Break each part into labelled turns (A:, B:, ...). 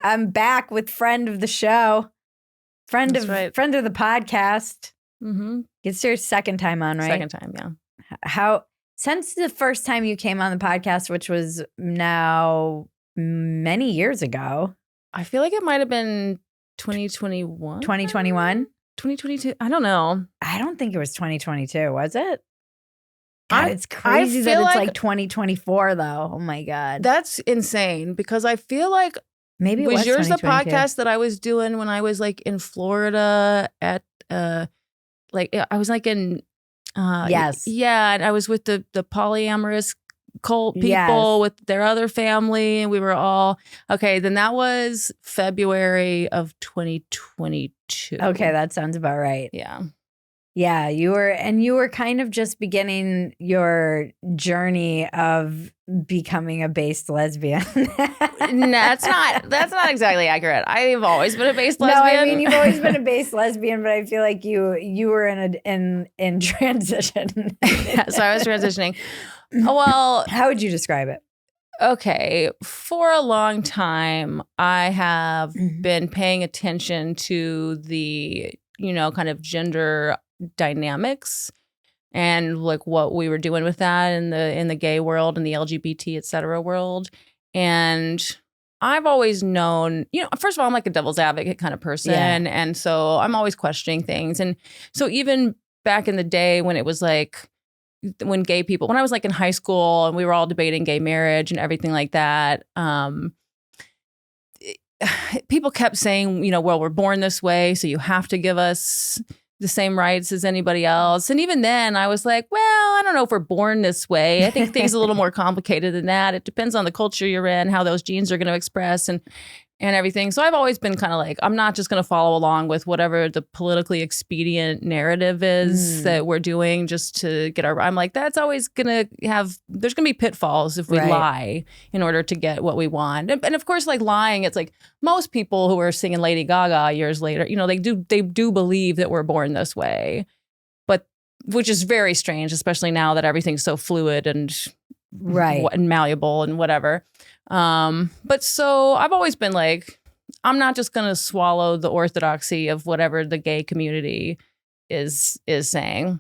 A: I'm back with friend of the show, friend
B: That's
A: of
B: right.
A: friend of the podcast.
B: Mm-hmm.
A: It's your second time on, right?
B: Second time, yeah.
A: How since the first time you came on the podcast, which was now many years ago,
B: I feel like it might have been 2021.
A: 2021,
B: 2022. I don't know.
A: I don't think it was 2022, was it? God, it's
B: I
A: crazy that
B: feel
A: it's
B: like-
A: like 2024 though. Oh my God.
B: That's insane because I feel like
A: Maybe it was
B: yours the
A: 2022.
B: podcast that I was doing when I was like in Florida at like I was like in
A: Yes.
B: yeah, and I was with the polyamorous cult people
A: Yes.
B: with their other family, and we were all okay. Then that was February of 2022.
A: Okay, that sounds about right.
B: Yeah.
A: Yeah, you were kind of just beginning your journey of becoming a based lesbian.
B: No, that's not exactly accurate. I've always been a based
A: No,
B: lesbian.
A: I mean you've always been a based lesbian, but I feel like you were in transition.
B: Yeah, so I was transitioning. Well,
A: How would you describe it?
B: okay, for a long time, I have been paying attention to the, kind of gender dynamics and like what we were doing with that in the gay world and the LGBT, et cetera, world. And I've always known, first of all, I'm like a devil's advocate kind of person.
A: Yeah.
B: And so I'm always questioning things. And so even back in the day when it was like, when I was like in high school and we were all debating gay marriage and everything like that, people kept saying, well, we're born this way, so you have to give us the same rights as anybody else. And even then I was like, well, I don't know if we're born this way. I think things are a little more complicated than that. It depends on the culture you're in, how those genes are going to express and everything. So I've always been kind of like, I'm not just going to follow along with whatever the politically expedient narrative is that we're doing just to get I'm like, that's always going to there's going to be pitfalls if we lie in order to get what we want. And of course, like lying, it's like most people who are singing Lady Gaga years later, they do believe that we're born this way, but which is very strange, especially now that everything's so fluid and and malleable and whatever. But so I've always been like, I'm not just going to swallow the orthodoxy of whatever the gay community is saying.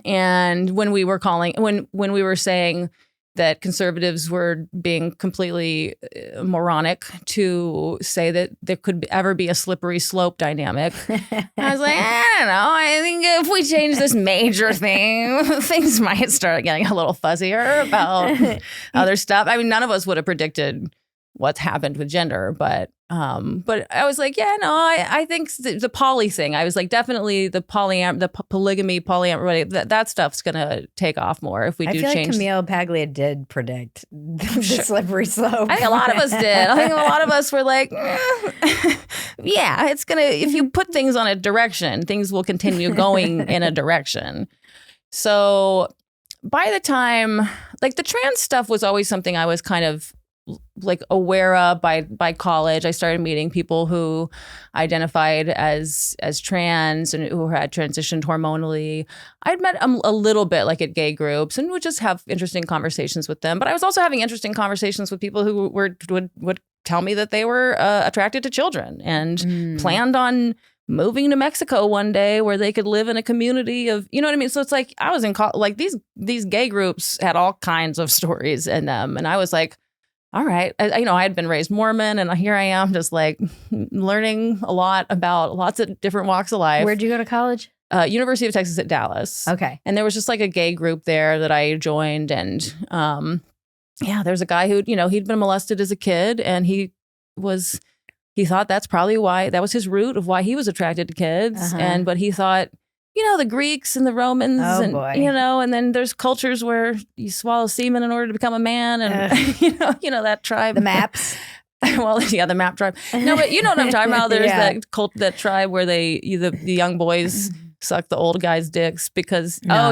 B: And when we were when we were saying that conservatives were being completely moronic to say that there could ever be a slippery slope dynamic, I was like, I don't know. I think if we change this major thing, things might start getting a little fuzzier about other stuff. I mean, none of us would have predicted what's happened with gender, but I was like, yeah, no, I think the poly thing, I was like, definitely the polygamy, polyamory, that stuff's gonna take off more if we do change.
A: I feel like Camille Paglia did predict the slippery slope.
B: I think a lot of us did. I think a lot of us were like, yeah, it's gonna, if you put things on a direction, things will continue going in a direction. So by the time, like the trans stuff was always something I was kind of like aware of by college. I started meeting people who identified as trans and who had transitioned hormonally. I'd met a little bit like at gay groups and would just have interesting conversations with them. But I was also having interesting conversations with people who would tell me that they were attracted to children and planned on moving to Mexico one day where they could live in a community of, you know what I mean? So it's like I was in like these gay groups had all kinds of stories in them, and I was like, all right. I had been raised Mormon, and here I am just like learning a lot about lots of different walks of life.
A: Where'd you go to college?
B: University of Texas at Dallas.
A: Okay.
B: And there was just like a gay group there that I joined. And there's a guy who, he'd been molested as a kid, and he thought that's probably why, that was his root of why he was attracted to kids. But he thought, the Greeks and the Romans and then there's cultures where you swallow semen in order to become a man and, that tribe.
A: The maps.
B: Well, yeah, the map tribe. No, but you know what I'm talking about. There's that tribe where the young boys suck the old guys' dicks because
A: No.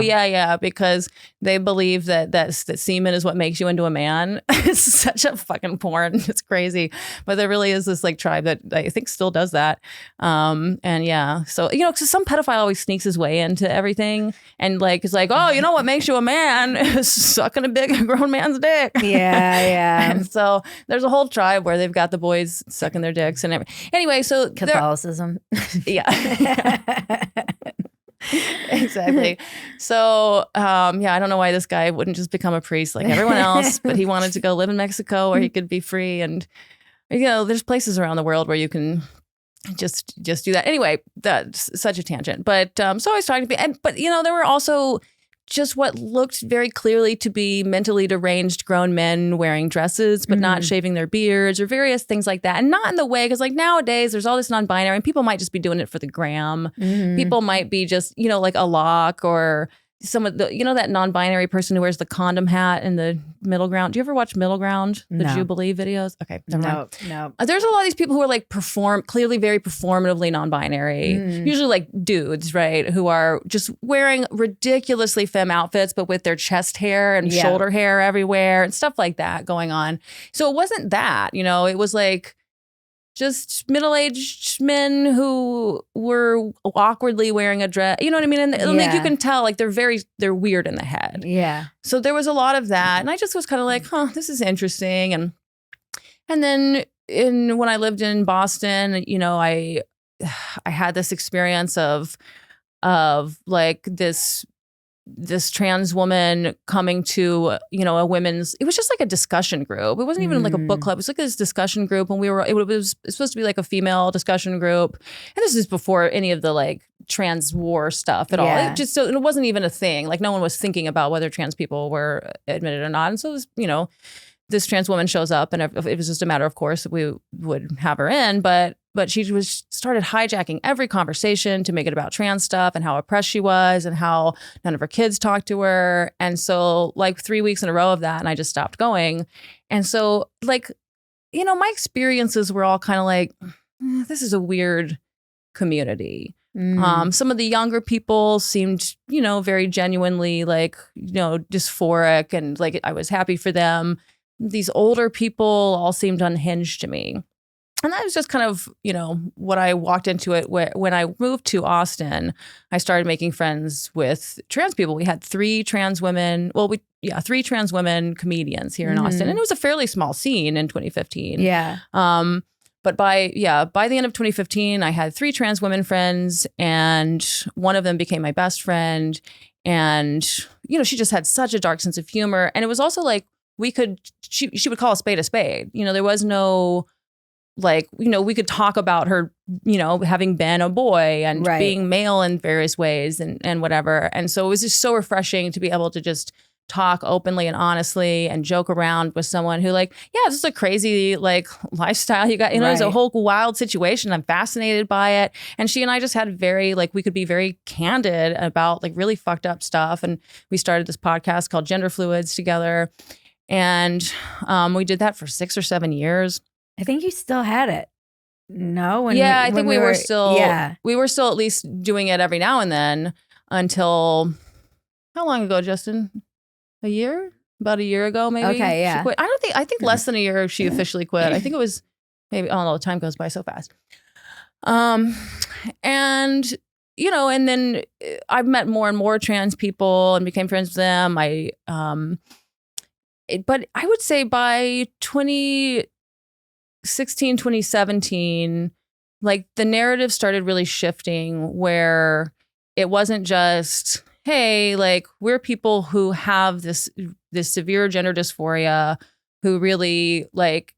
B: because they believe that semen is what makes you into a man. It's such a fucking porn. It's crazy, but there really is this like tribe that I think still does that. And yeah, so because some pedophile always sneaks his way into everything, and like it's like, oh, what makes you a man is sucking a big grown man's dick.
A: Yeah.
B: And so there's a whole tribe where they've got the boys sucking their dicks and everything. Anyway, so
A: Catholicism.
B: Yeah. Exactly. So, I don't know why this guy wouldn't just become a priest like everyone else, but he wanted to go live in Mexico where he could be free. And, there's places around the world where you can just do that. Anyway, that's such a tangent. But so I was talking to people, but there were also just what looked very clearly to be mentally deranged grown men wearing dresses, but not shaving their beards or various things like that. And not in the way, because like nowadays there's all this non-binary and people might just be doing it for the gram. People might be just, like a lock or some of the, that non-binary person who wears the condom hat in the Middle Ground. Do you ever watch Middle Ground? The Jubilee videos? Okay.
A: No.
B: There's a lot of these people who are like clearly very performatively non-binary, usually like dudes, right? Who are just wearing ridiculously femme outfits, but with their chest hair and shoulder hair everywhere and stuff like that going on. So it wasn't that, it was like just middle-aged men who were awkwardly wearing a dress. You know what I mean? And like you can tell, like they're weird in the head.
A: Yeah.
B: So there was a lot of that, and I just was kind of like, this is interesting. And then when I lived in Boston, I had this experience of like this trans woman coming to, a women's, it was just like a discussion group. It wasn't even like a book club. It was like this discussion group. And it was supposed to be like a female discussion group. And this is before any of the like trans war stuff at all. It wasn't even a thing. Like no one was thinking about whether trans people were admitted or not. And so this trans woman shows up, and it was just a matter of course that we would have her in, but she started hijacking every conversation to make it about trans stuff and how oppressed she was and how none of her kids talked to her. And so like 3 weeks in a row of that, and I just stopped going. And so like, my experiences were all kind of like, this is a weird community. Some of the younger people seemed, very genuinely like, dysphoric, and like I was happy for them. These older people all seemed unhinged to me. And that was just kind of, what I walked into it. When I moved to Austin, I started making friends with trans people. We had 3 trans women. Well, 3 trans women comedians here in Austin. And it was a fairly small scene in 2015.
A: Yeah.
B: But by the end of 2015, I had 3 trans women friends, and one of them became my best friend. And, she just had such a dark sense of humor. And it was also like, she would call a spade a spade. There was no like, we could talk about her, having been a boy and being male in various ways and whatever. And so it was just so refreshing to be able to just talk openly and honestly and joke around with someone who like, this is a crazy like lifestyle you got, it's a whole wild situation. I'm fascinated by it. And she and I just had we could be very candid about like really fucked up stuff. And we started this podcast called Gender Fluids together. And we did that for 6 or 7 years.
A: I think you still had it. No?
B: I think we were still at least doing it every now and then until, how long ago, Justin? A year? About a year ago, maybe?
A: Okay, yeah.
B: She quit. I think less than a year she officially quit. I think it was maybe, oh no, time goes by so fast. And, and then I've met more and more trans people and became friends with them. But I would say by 2016, 2017, like the narrative started really shifting where it wasn't just, hey, like we're people who have this severe gender dysphoria, who really like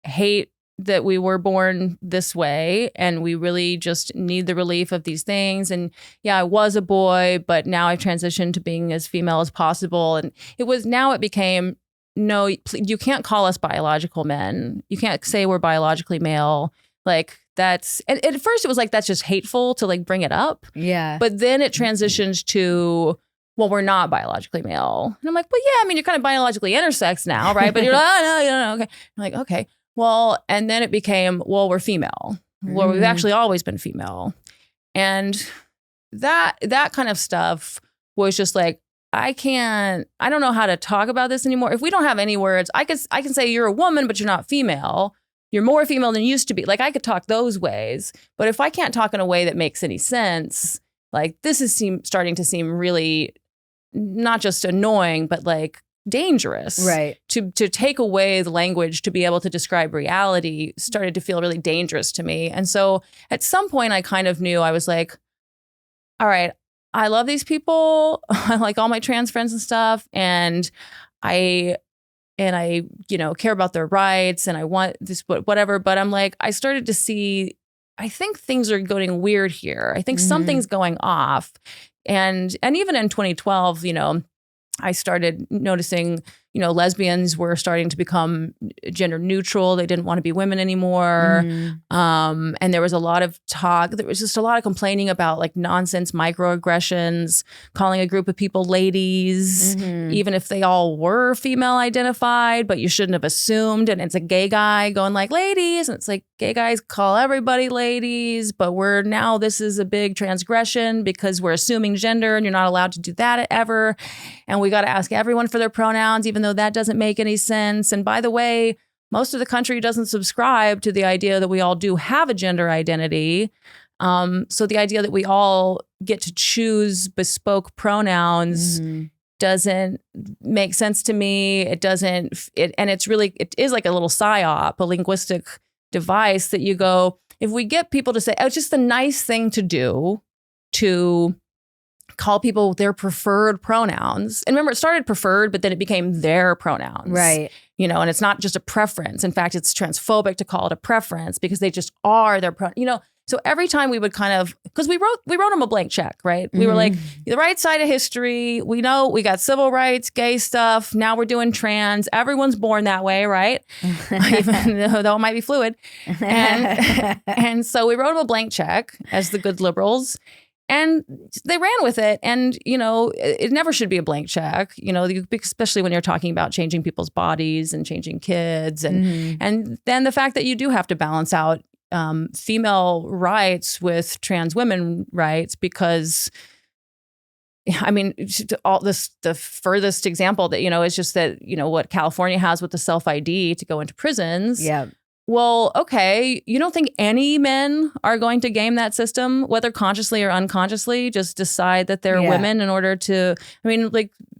B: hate that we were born this way, and we really just need the relief of these things. And I was a boy, but now I've transitioned to being as female as possible. And it became, no, you can't call us biological men. You can't say we're biologically male. Like that's, and at first it was like, that's just hateful to like bring it up.
A: Yeah.
B: But then it transitions to, well, we're not biologically male. And I'm like, well, yeah, I mean, you're kind of biologically intersex now, right? But you're like, oh, no, okay. I'm like, okay. Well, and then it became, well, we're female. Well, we've actually always been female. And that kind of stuff was just like, I don't know how to talk about this anymore. If we don't have any words, I can say you're a woman, but you're not female. You're more female than you used to be. Like I could talk those ways, but if I can't talk in a way that makes any sense, like this is starting to seem really not just annoying, but like dangerous.
A: Right.
B: To take away the language to be able to describe reality started to feel really dangerous to me. And so at some point I kind of knew, I was like, all right, I love these people. I like all my trans friends and stuff. And I care about their rights and I want this, whatever. But I'm like, I started to see, I think things are going weird here. I think something's going off. And even in 2012, I started noticing, lesbians were starting to become gender neutral. They didn't want to be women anymore. And there was a lot of talk. There was just a lot of complaining about like nonsense microaggressions, calling a group of people ladies, even if they all were female identified, but you shouldn't have assumed. And it's a gay guy going like ladies. And it's like gay guys call everybody ladies, but this is a big transgression because we're assuming gender and you're not allowed to do that ever. And we got to ask everyone for their pronouns, even though that doesn't make any sense. And by the way, most of the country doesn't subscribe to the idea that we all do have a gender identity. So the idea that we all get to choose bespoke pronouns doesn't make sense to me. It doesn't, and it is like a little psyop, a linguistic device that you go, if we get people to say, oh, it's just the nice thing to do to call people their preferred pronouns. And remember, it started preferred, but then it became their pronouns. Right. And it's not just a preference. In fact, it's transphobic to call it a preference because they just are their So every time we would kind of, because we wrote them a blank check, right? We were like, the right side of history. We know we got civil rights, gay stuff. Now we're doing trans. Everyone's born that way, right? Even though it might be fluid. And so we wrote them a blank check as the good liberals. And they ran with it. And, it never should be a blank check, especially when you're talking about changing people's bodies and changing kids. And then the fact that you do have to balance out female rights with trans women rights, because, the furthest example that, is just that, what California has with the self-ID to go into prisons. Yeah. Well, okay, you don't think any men are going to game that system, whether consciously or unconsciously, just decide that they're women in order to,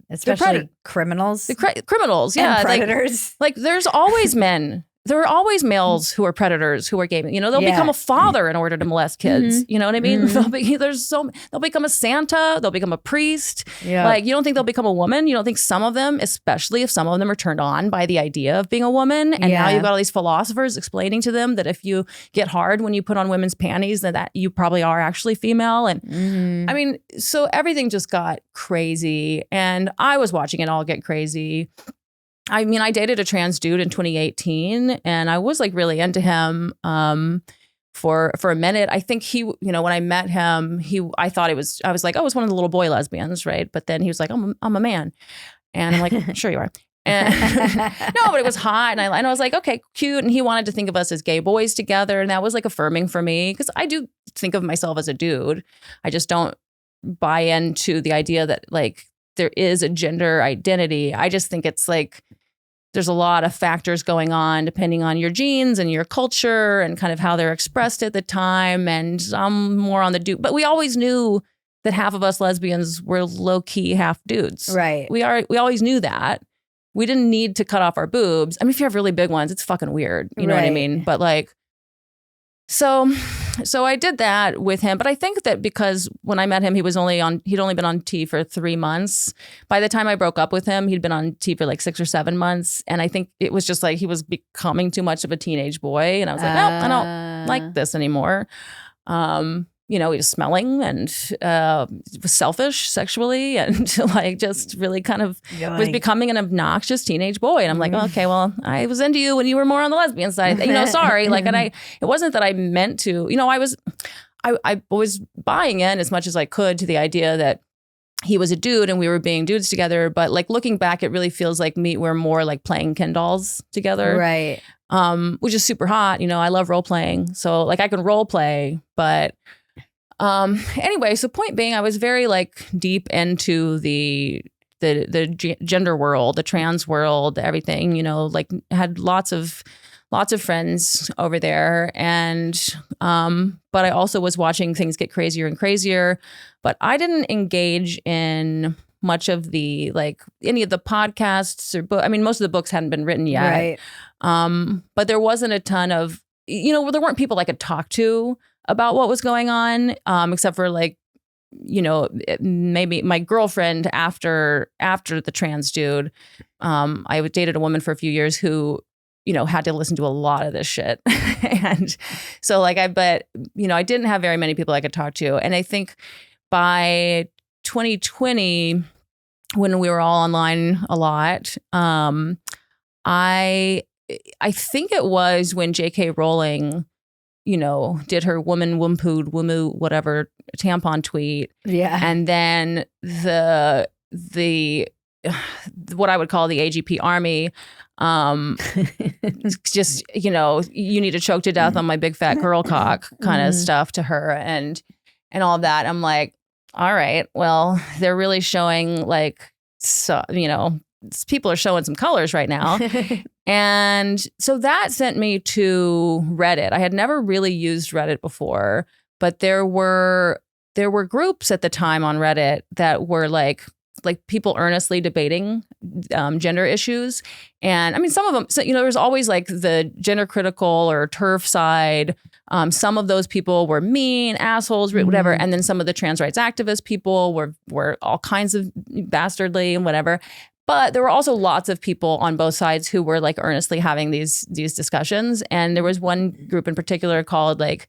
A: especially criminals.
B: Criminals, yeah.
A: And predators.
B: Like there's always men. There are always males who are predators who are gaming. They'll become a father in order to molest kids. You know what I mean? They'll become a Santa. They'll become a priest. Yeah. Like you don't think they'll become a woman? You don't think some of them, especially if some of them are turned on by the idea of being a woman, and now you've got all these philosophers explaining to them that if you get hard when you put on women's panties, that you probably are actually female. And so everything just got crazy, and I was watching it all get crazy. I dated a trans dude in 2018 and I was like really into him for a minute. I think he, when I met him, I was like, oh, it's one of the little boy lesbians, right? But then he was like, I'm a man. And I'm like, sure you are. And no, but it was hot. And I was like, okay, cute. And he wanted to think of us as gay boys together. And that was like affirming for me because I do think of myself as a dude. I just don't buy into the idea that like there is a gender identity. I just think it's like, there's a lot of factors going on depending on your genes and your culture and kind of how they're expressed at the time. And I'm more on the dude, but we always knew that half of us lesbians were low key half dudes. Right. We always knew that. We didn't need to cut off our boobs. If you have really big ones, it's fucking weird. You know what I mean? But like, so I did that with him. But I think that because when I met him, he'd only been on T for 3 months. By the time I broke up with him, he'd been on T for like 6 or 7 months. And I think it was just like he was becoming too much of a teenage boy. And I was like, nope, I don't like this anymore. He was smelling and was selfish sexually and like just really kind of was becoming an obnoxious teenage boy. And I'm like, okay, well, I was into you when you were more on the lesbian side. Sorry. Like, and it wasn't that I meant to. I was buying in as much as I could to the idea that he was a dude and we were being dudes together. But like looking back, it really feels like we're more like playing Ken dolls together. Right. Which is super hot. I love role playing. So like I can role play, but Anyway, so point being, I was very like deep into the gender world, the trans world, everything, you know, like had lots of friends over there. And, but I also was watching things get crazier and crazier, but I didn't engage in much of the, like any of the podcasts or book. I mean, most of the books hadn't been written yet.
A: Right.
B: But there wasn't a ton of, you know, there weren't people I could talk to about what was going on, except for like, you know, maybe my girlfriend after the trans dude. I dated a woman for a few years who, you know, had to listen to a lot of this shit. And so like, you know, I didn't have very many people I could talk to. And I think by 2020, when we were all online a lot, I think it was when J.K. Rowling, you know, did her woman wumpood wumu whatever tampon tweet.
A: Yeah.
B: And then the what I would call the AGP army just, you know, you need to choke to death on my big fat girl cock kind of stuff to her and all of that. I'm like, all right, well, they're really showing like, so, you know, people are showing some colors right now. And so that sent me to Reddit. I had never really used Reddit before, but there were groups at the time on Reddit that were like people earnestly debating gender issues. And I mean, some of them, so, you know, there's always like the gender critical or TERF side. Some of those people were mean, assholes, whatever. And then some of the trans rights activist people were all kinds of bastardly and whatever. But there were also lots of people on both sides who were like earnestly having these discussions. And there was one group in particular called like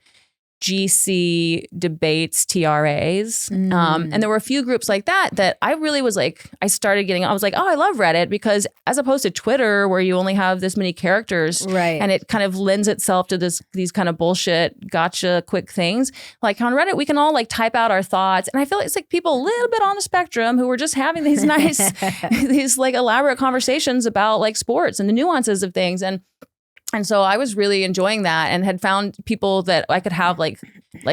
B: GC debates TRAs. And there were a few groups like that I really was like, I was like, oh, I love Reddit because as opposed to Twitter where you only have this many characters,
A: right?
B: And it kind of lends itself to these kind of bullshit gotcha quick things. Like on Reddit, we can all like type out our thoughts. And I feel like it's like people a little bit on the spectrum who were just having these nice, these like elaborate conversations about like sports and the nuances of things. And so I was really enjoying that and had found people that I could have like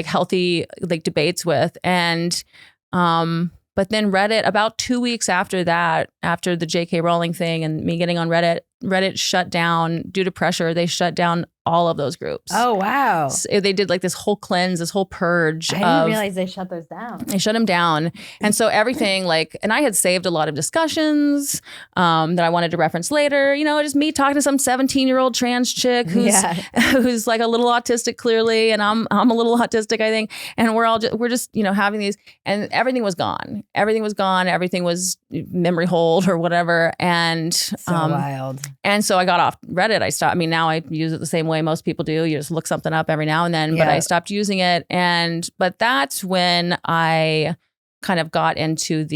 B: healthy like debates with. And but then Reddit, about 2 weeks after that, after the J.K. Rowling thing and me getting on Reddit shut down due to pressure. They shut down all of those groups.
A: Oh, wow.
B: So they did like this whole cleanse, this whole purge.
A: I didn't realize they shut those down.
B: They shut them down. And so everything like, and I had saved a lot of discussions that I wanted to reference later, you know, just me talking to some 17-year-old trans chick who's like a little autistic clearly. And I'm a little autistic, I think. And we're just, you know, having these, and everything was gone. Everything was gone. Everything was memory hold or whatever. And
A: so wild.
B: And so I got off Reddit. I stopped. I mean, now I use it the same way most people do. You just look something up every now and then, but I stopped using it. But that's when I kind of got into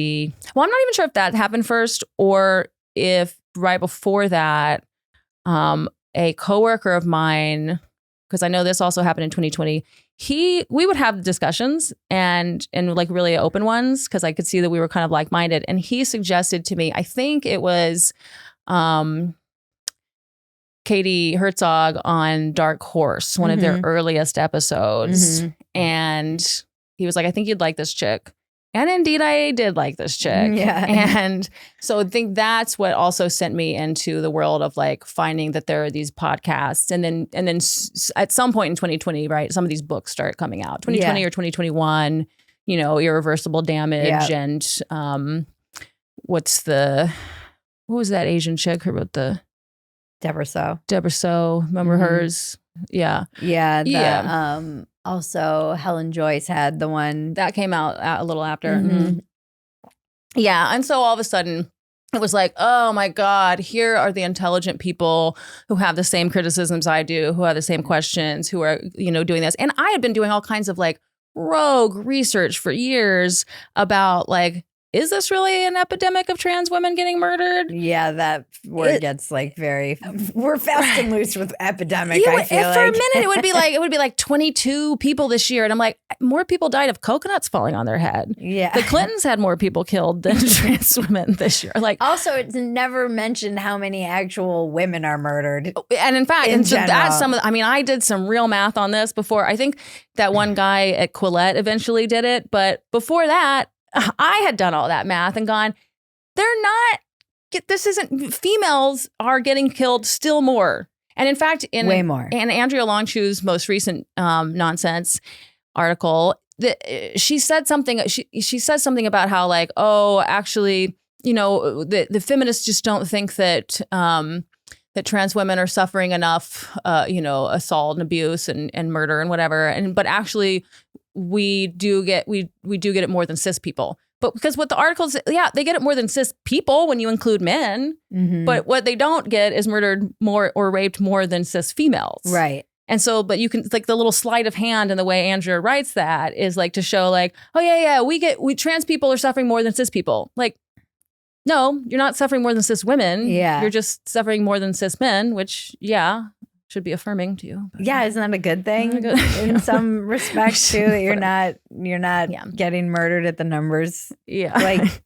B: well, I'm not even sure if that happened first or if right before that, a coworker of mine, because I know this also happened in 2020, we would have discussions and like really open ones because I could see that we were kind of like-minded. And he suggested to me, I think it was Katie Herzog on Dark Horse, one of their earliest episodes. And he was like, I think you'd like this chick. And indeed, I did like this chick.
A: Yeah.
B: And so I think that's what also sent me into the world of like finding that there are these podcasts. And then at some point in 2020, right, some of these books start coming out. 2020 or 2021, you know, Irreversible Damage and what was that Asian chick who wrote the...
A: Deborah
B: So. Remember hers? Yeah.
A: Yeah. Also, Helen Joyce had the one
B: that came out a little after. Yeah. And so all of a sudden it was like, oh my God, here are the intelligent people who have the same criticisms I do, who have the same questions, who are, you know, doing this. And I had been doing all kinds of like rogue research for years about like is this really an epidemic of trans women getting murdered?
A: Yeah, that word gets like very. We're fast and loose with epidemic.
B: Yeah,
A: I feel
B: for a
A: like.
B: minute it would be like 22 people this year, and I'm like, more people died of coconuts falling on their head.
A: Yeah,
B: the Clintons had more people killed than trans women this year. Like,
A: also, it's never mentioned how many actual women are murdered.
B: And in fact,
A: in
B: so
A: general.
B: that's some of the, I mean, I did some real math on this before. I think that one guy at Quillette eventually did it. But before that, I had done all that math and gone, they're not, this isn't, females are getting killed still more. And in fact,
A: way more.
B: In Andrea Longshew's most recent nonsense article, she said something, she says something about how like, oh, actually, you know, the feminists just don't think that that trans women are suffering enough, you know, assault and abuse and murder and whatever. But actually, we do get it more than cis people. But because what the articles, yeah, they get it more than cis people when you include men. Mm-hmm. But what they don't get is murdered more or raped more than cis females.
A: Right.
B: And so, but you can, like the little sleight of hand and the way Andrea writes that is like to show like, oh yeah, we trans people are suffering more than cis people. Like, no, you're not suffering more than cis women.
A: Yeah.
B: You're just suffering more than cis men, which, yeah, should be affirming to you. But
A: yeah, isn't that a good thing in some respects too? That you're not getting murdered at the numbers.
B: Yeah,
A: like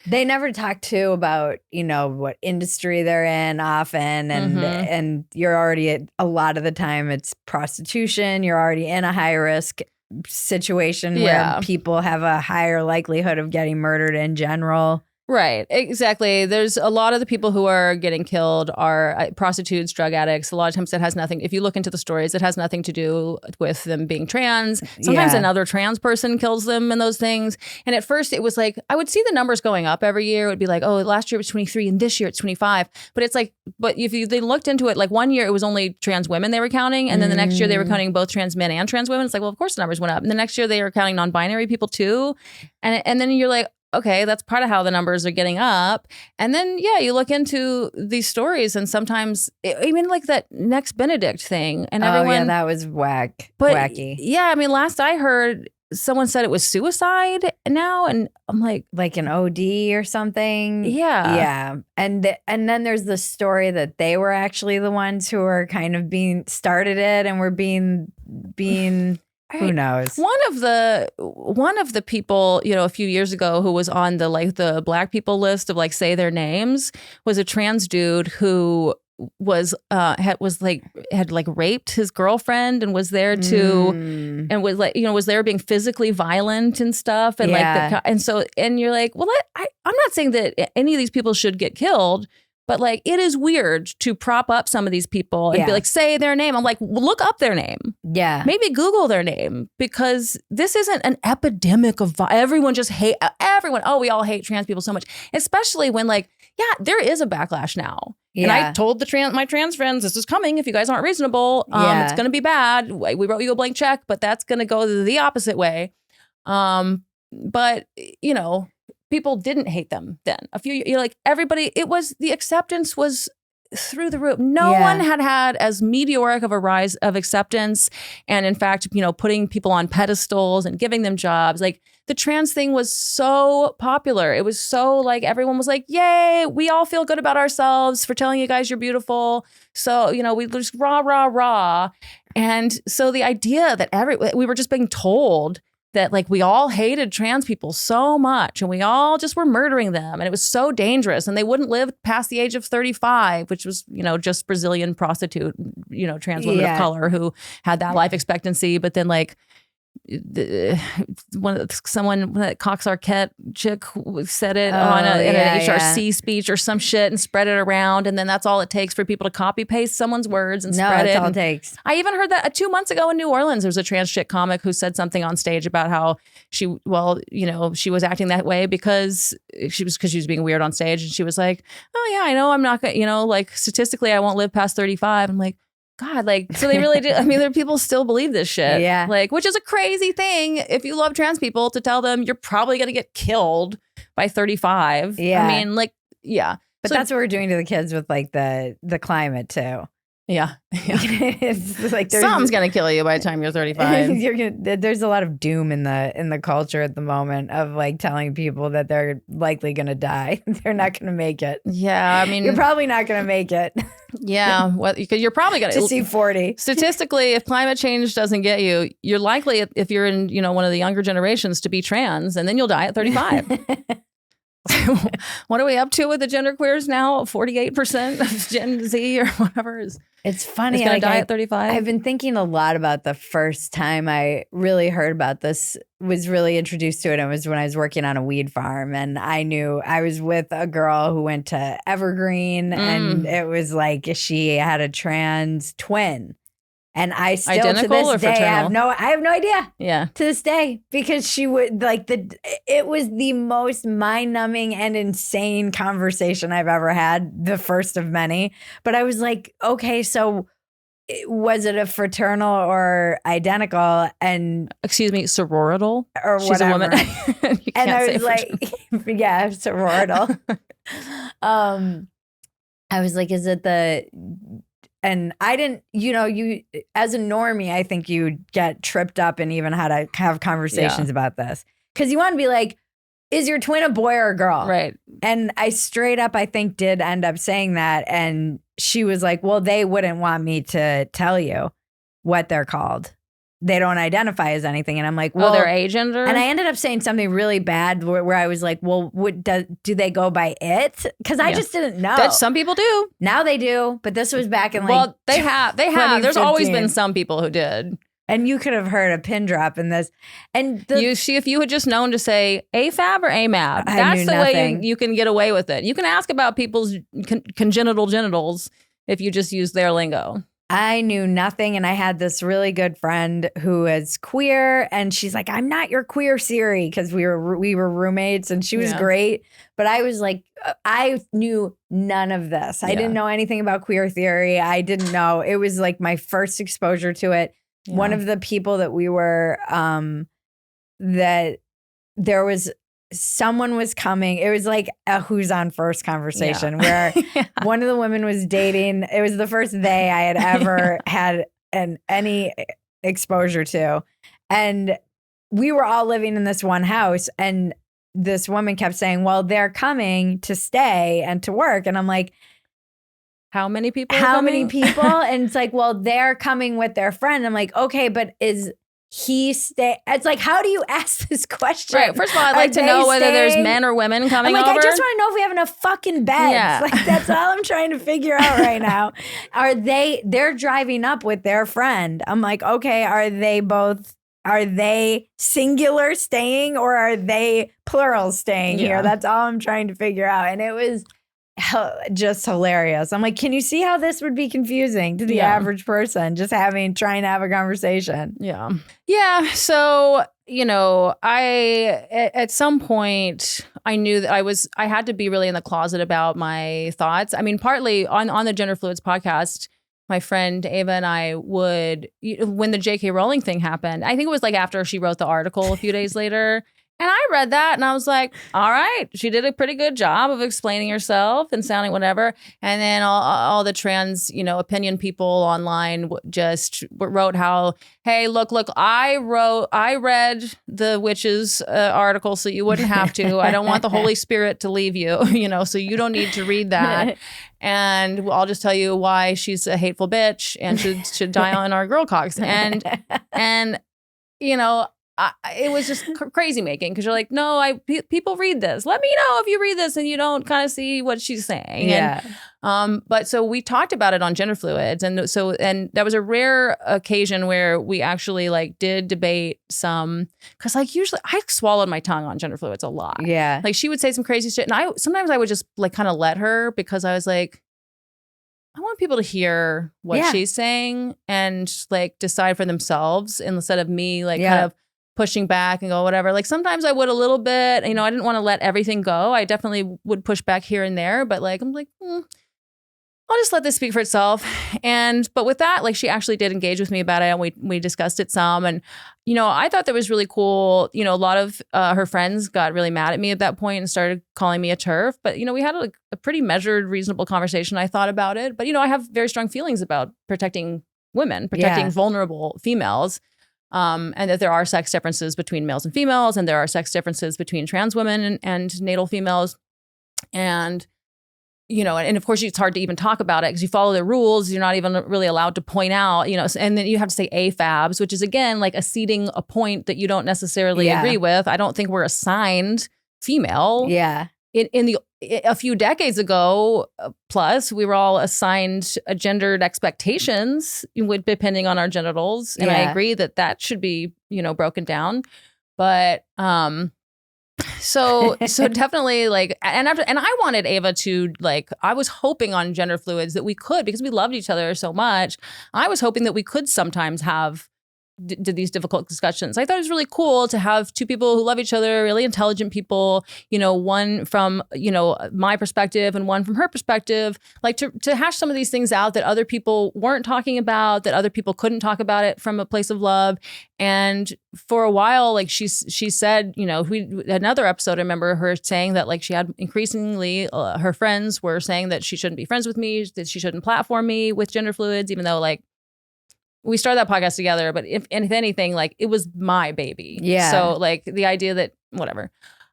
A: they never talk too about, you know, what industry they're in often, and you're already a lot of the time it's prostitution. You're already in a high risk situation where people have a higher likelihood of getting murdered in general.
B: Right, exactly. There's a lot of the people who are getting killed are prostitutes, drug addicts. A lot of times it has nothing, if you look into the stories, it has nothing to do with them being trans. Sometimes another trans person kills them and those things. And at first it was like, I would see the numbers going up every year. It would be like, oh, last year it was 23 and this year it's 25. But it's like, but if they looked into it, like one year it was only trans women they were counting. And then the next year they were counting both trans men and trans women. It's like, well, of course the numbers went up. And the next year they were counting non-binary people too. And then you're like, okay, that's part of how the numbers are getting up. And then, yeah, you look into these stories and sometimes, even like that Next Benedict thing. And everyone,
A: yeah, that was wacky.
B: Yeah, I mean, last I heard, someone said it was suicide now. And I'm like
A: an OD or something.
B: Yeah.
A: Yeah. And then there's the story that they were actually the ones who were kind of started it and were being who knows?
B: One of the people, you know, a few years ago who was on the black people list of like say their names was a trans dude who was had raped his girlfriend and was there to and was like, you know, was there being physically violent and stuff and and you're like, well, I'm not saying that any of these people should get killed. But like, it is weird to prop up some of these people and be like, say their name. I'm like, well, look up their name.
A: Yeah.
B: Maybe Google their name because this isn't an epidemic of everyone just hate everyone. Oh, we all hate trans people so much, especially when like, yeah, there is a backlash now. Yeah. And I told my trans friends, this is coming. If you guys aren't reasonable, it's going to be bad. We wrote you a blank check, but that's going to go the opposite way. But you know, people didn't hate them then. You're like everybody, the acceptance was through the roof. No one had as meteoric of a rise of acceptance. And in fact, you know, putting people on pedestals and giving them jobs. Like the trans thing was so popular. It was so like, everyone was like, yay, we all feel good about ourselves for telling you guys you're beautiful. So, you know, we just rah, rah, rah. And so the idea that we were just being told that like we all hated trans people so much and we all just were murdering them and it was so dangerous and they wouldn't live past the age of 35, which was, you know, just Brazilian prostitute, you know, trans women of color who had that life expectancy. But then like someone that Cox Arquette chick said it in an HRC speech or some shit and spread it around, and then that's all it takes for people to copy paste someone's words and spread it.
A: That's all it takes.
B: I even heard that 2 months ago in New Orleans, there was a trans chick comic who said something on stage about how she was acting that way because she was being weird on stage, and she was like, oh yeah, I know I'm not gonna, you know, like statistically I won't live past 35. I'm like, God, like, so they really do. I mean, there are people still believe this shit. Yeah. Like, which is a crazy thing if you love trans people to tell them you're probably going to get killed by 35. Yeah. I mean, like, yeah.
A: But that's what we're doing to the kids with like the climate too.
B: Yeah.
A: It's like
B: something's gonna kill you by the time you're 35.
A: There's a lot of doom in the culture at the moment of like telling people that they're likely gonna die. They're not gonna make it.
B: Yeah, I mean,
A: you're probably not gonna make it.
B: Yeah, because you're probably gonna
A: to see 40.
B: Statistically, if climate change doesn't get you, you're likely, if you're in one of the younger generations, to be trans, and then you'll die at 35. What are we up to with the genderqueers now? 48% of Gen Z or whatever is.
A: It's funny.
B: Going to die at 35.
A: I've been thinking a lot about the first time I really heard about this, was really introduced to it. It was when I was working on a weed farm, and I knew I was with a girl who went to Evergreen, and it was like she had a trans twin. And I still,
B: identical,
A: to this day, I have no idea.
B: Yeah.
A: To this day, because she would it was the most mind-numbing and insane conversation I've ever had, the first of many. But I was like, okay, so was it a fraternal or identical? And
B: excuse me, sororital?
A: Or
B: she's
A: whatever.
B: a woman.
A: And I was like, yeah, sororital. I was like, is it the... And I didn't, you as a normie, I think you get tripped up in even how to have conversations about this. Because you want to be like, is your twin a boy or a girl?
B: Right.
A: And I straight up, I think, did end up saying that. And she was like, well, they wouldn't want me to tell you what they're called. They don't identify as anything. And I'm like, well,
B: they're agender?
A: And I ended up saying something really bad where I was like, well, do they go by it? Because I just didn't know.
B: That some people do.
A: Now they do. But this was back in
B: well, they have. There's always been some people who did.
A: And you could have heard a pin drop in this. And
B: if you had just known to say AFAB or AMAB, that's the way you can get away with it. You can ask about people's congenital genitals if you just use their lingo.
A: I knew nothing, and I had this really good friend who is queer, and she's like, I'm not your queer Siri, because we were roommates, and she was great. But I was like, I knew none of this. I didn't know anything about queer theory. I didn't know. It was like my first exposure to it. Yeah. One of the people that we were, that there was someone was coming. It was like a who's on first conversation where one of the women was dating. It was the first they I had ever had any exposure to. And we were all living in this one house. And this woman kept saying, well, they're coming to stay and to work. And I'm like,
B: how many people?
A: And it's like, well, they're coming with their friend. I'm like, okay, but is he stay? It's like, how do you ask this question?
B: Right. First of all, I'd like to know whether there's men or women coming over.
A: I just want to know if we have enough fucking beds.
B: Yeah.
A: Like, that's all I'm trying to figure out right now. They're driving up with their friend. I'm like, okay, are they singular staying or are they plural staying here? That's all I'm trying to figure out. And it was just hilarious. I'm like, can you see how this would be confusing to the average person just trying to have a conversation?
B: Yeah. Yeah. So, at some point I knew that I had to be really in the closet about my thoughts. I mean, partly on the Gender Fluids podcast, my friend Ava and I would, when the J.K. Rowling thing happened, I think it was like after she wrote the article a few days later. And I read that and I was like, all right, she did a pretty good job of explaining herself and sounding whatever. And then all the trans, opinion people online just wrote how, hey, look, I read the witches article so you wouldn't have to. I don't want the Holy Spirit to leave you, so you don't need to read that. And I'll just tell you why she's a hateful bitch and should die on our girl cocks. And it was just crazy making because you're like, no, people read this. Let me know if you read this and you don't kind of see what she's saying.
A: Yeah.
B: But so we talked about it on Gender Fluids, and that was a rare occasion where we actually did debate some, because usually I swallowed my tongue on Gender Fluids a lot.
A: Yeah.
B: She would say some crazy shit, and sometimes I would just kind of let her because I was like, I want people to hear what she's saying and decide for themselves instead of me kind of pushing back and go whatever. Sometimes I would a little bit, I didn't want to let everything go. I definitely would push back here and there, but I'm like, I'll just let this speak for itself. But with that, like she actually did engage with me about it, and we discussed it some. And, I thought that was really cool. A lot of her friends got really mad at me at that point and started calling me a TERF. But, we had a pretty measured, reasonable conversation. I thought about it. But, I have very strong feelings about protecting women, protecting vulnerable females. And that there are sex differences between males and females, and there are sex differences between trans women and natal females. And and of course it's hard to even talk about it because you follow the rules. You're not even really allowed to point out, and then you have to say AFABs, which is again, like acceding a point that you don't necessarily agree with. I don't think we're assigned female.
A: Yeah.
B: A few decades ago, plus we were all assigned gendered expectations depending on our genitals. And I agree that should be, broken down. But, so definitely like, and I wanted Ava to like, I was hoping on gender fluids that we could, because we loved each other so much. I was hoping that we could sometimes have did these difficult discussions. I thought it was really cool to have two people who love each other, really intelligent people, one from, my perspective and one from her perspective, like to hash some of these things out that other people weren't talking about, that other people couldn't talk about it from a place of love. And for a while, like she said, another episode, I remember her saying that like she had increasingly, her friends were saying that she shouldn't be friends with me, that she shouldn't platform me with gender fluids, even though like, we started that podcast together, but if anything, like it was my baby.
A: Yeah.
B: So like the idea that whatever,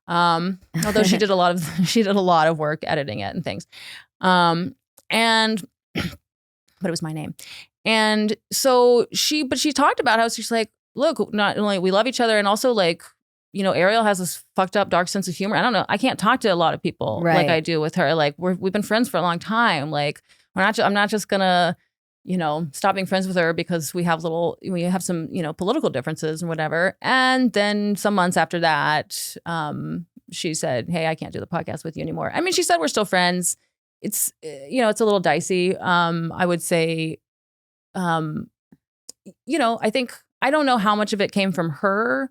B: although she did a lot of work editing it and things. But it was my name. And so she talked about how she's like, look, not only we love each other, and also like, Arielle has this fucked up dark sense of humor. I don't know. I can't talk to a lot of people like I do with her. Like we've been friends for a long time. Like I'm not just gonna, stop being friends with her because we have some, political differences and whatever. And then some months after that, she said, hey, I can't do the podcast with you anymore. I mean, she said we're still friends. It's, it's a little dicey. I would say, I think, I don't know how much of it came from her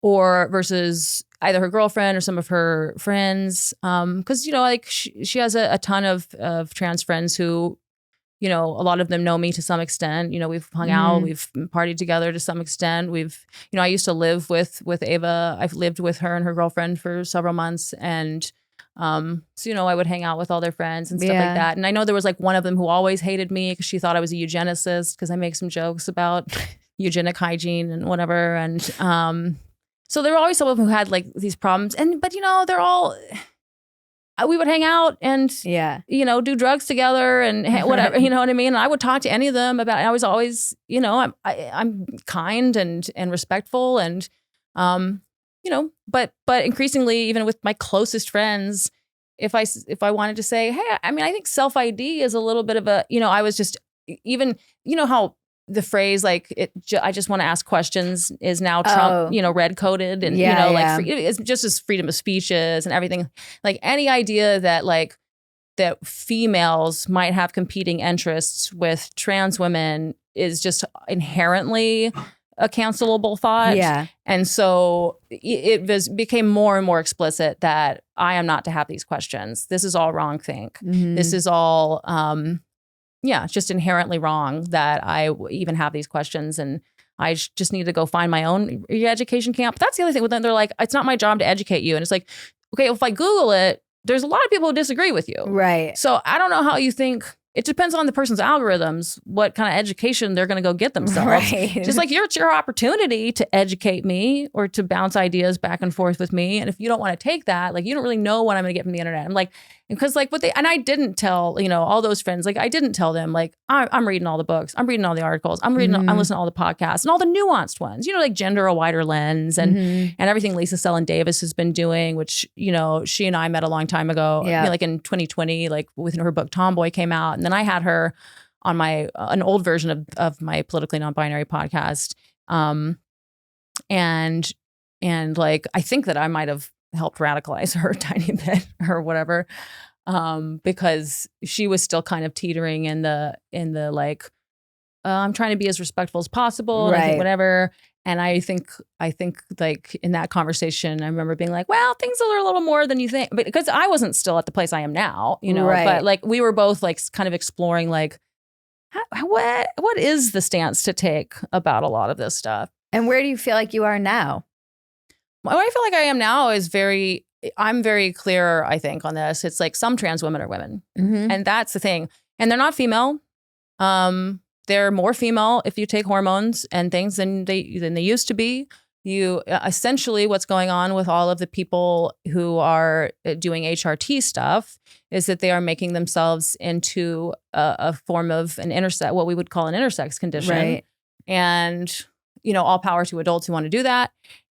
B: or versus either her girlfriend or some of her friends. Cause like she has a ton of trans friends who, a lot of them know me to some extent. We've hung out, we've partied together to some extent. I used to live with Ava. I've lived with her and her girlfriend for several months. And, so, I would hang out with all their friends and stuff like that. And I know there was like one of them who always hated me because she thought I was a eugenicist because I make some jokes about eugenic hygiene and whatever. And, so there were always someone who had like these problems. But they're all... we would hang out and, do drugs together and whatever, you know what I mean? And I would talk to any of them about it. I was always, I'm kind and respectful and, but increasingly, even with my closest friends, if I wanted to say, hey, I mean, I think self-ID is a little bit of a, I was just even, how the phrase like I just want to ask questions is now Trump, red coded and it's just as freedom of speech is and everything. Like any idea that like that females might have competing interests with trans women is just inherently a cancelable thought. Yeah. And so it became more and more explicit that I am not to have these questions. This is all wrong think. Mm-hmm. This is all it's just inherently wrong that I even have these questions, and I just need to go find my own education camp. That's the other thing. Then they're like, it's not my job to educate you. And it's like, okay, if I Google it, there's a lot of people who disagree with you. Right. So I don't know how you think. It depends on the person's algorithms, what kind of education they're going to go get themselves. Right. Just like it's your opportunity to educate me or to bounce ideas back and forth with me. And if you don't want to take that, like you don't really know what I'm going to get from the internet. I'm like, because like and I didn't tell, all those friends, like I didn't tell them like, I'm reading all the books. I'm reading all the articles. I'm listening to all the podcasts and all the nuanced ones, like Gender a Wider Lens and everything Lisa Sellen Davis has been doing, which, she and I met a long time ago, like in 2020, like when her book Tomboy came out. And then I had her on an old version of my politically non-binary podcast. And like, I think that I might've helped radicalize her a tiny bit or whatever. Because she was still kind of teetering in the like, I'm trying to be as respectful as possible. Right. And I think whatever. And I think like in that conversation, I remember being like, well, things are a little more than you think. But because I wasn't still at the place I am now, you know,
A: Right.
B: but like we were both like kind of exploring like, what is the stance to take about a lot of this stuff?
A: And where do you feel like you are now?
B: What I feel like I am now is I'm very clear, I think, on this. It's like some trans women are women.
A: Mm-hmm.
B: And that's the thing. And they're not female. They're more female if you take hormones and things than they used to be. You essentially what's going on with all of the people who are doing HRT stuff is that they are making themselves into a form of what we would call an intersex condition.
A: Right.
B: And, you know, all power to adults who want to do that.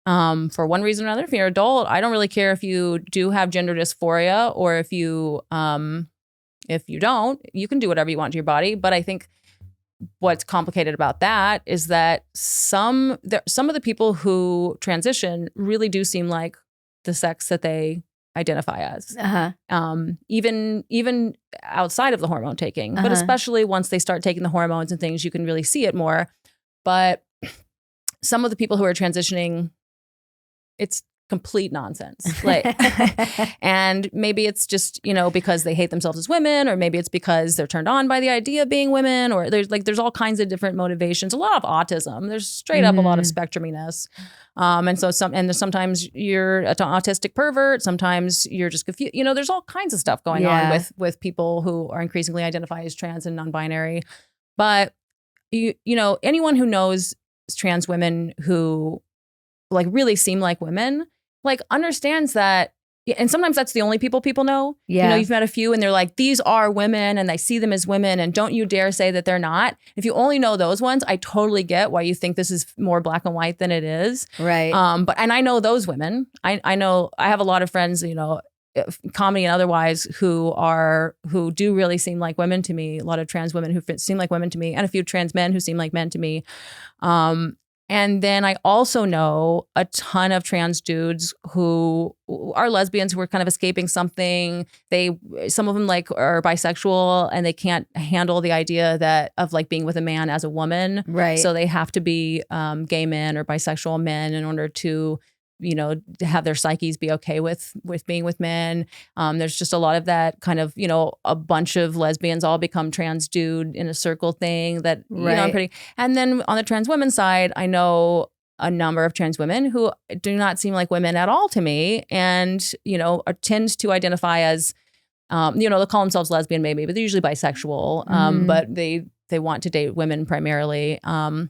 B: For one reason or another, if you're an adult, I don't really care if you do have gender dysphoria or if you don't, you can do whatever you want to your body. But I think what's complicated about that is that some of the people who transition really do seem like the sex that they identify as, even outside of the hormone taking, but especially once they start taking the hormones and things, you can really see it more. But some of the people who are transitioning, it's complete nonsense. Like, and maybe it's just, you know, because they hate themselves as women, or maybe it's because they're turned on by the idea of being women, or there's all kinds of different motivations. A lot of autism. There's straight up a lot of spectruminess. And so sometimes you're an autistic pervert. Sometimes you're just confused. You know, there's all kinds of stuff going on with people who are increasingly identify as trans and non-binary. But you know, anyone who knows trans women who like really seem like women, like understands that. And sometimes that's the only people know.
A: Yeah.
B: You know, you've met a few and they're like, these are women and I see them as women and don't you dare say that they're not. If you only know those ones, I totally get why you think this is more black and white than it is.
A: Right.
B: But I know those women. I know I have a lot of friends, you know, comedy and otherwise, who do really seem like women to me. A lot of trans women who seem like women to me, and a few trans men who seem like men to me. And then I also know a ton of trans dudes who are lesbians who are kind of escaping something. Some of them like are bisexual and they can't handle the idea of like being with a man as a woman.
A: Right.
B: So they have to be gay men or bisexual men in order to, you know, have their psyches be okay with being with men. There's just a lot of that kind of, you know, a bunch of lesbians all become trans dude in a circle thing that, you know, I'm pretty. And then on the trans women side, I know a number of trans women who do not seem like women at all to me. And, you know, tend to identify as, you know, they'll call themselves lesbian maybe, but they're usually bisexual. But they want to date women primarily. And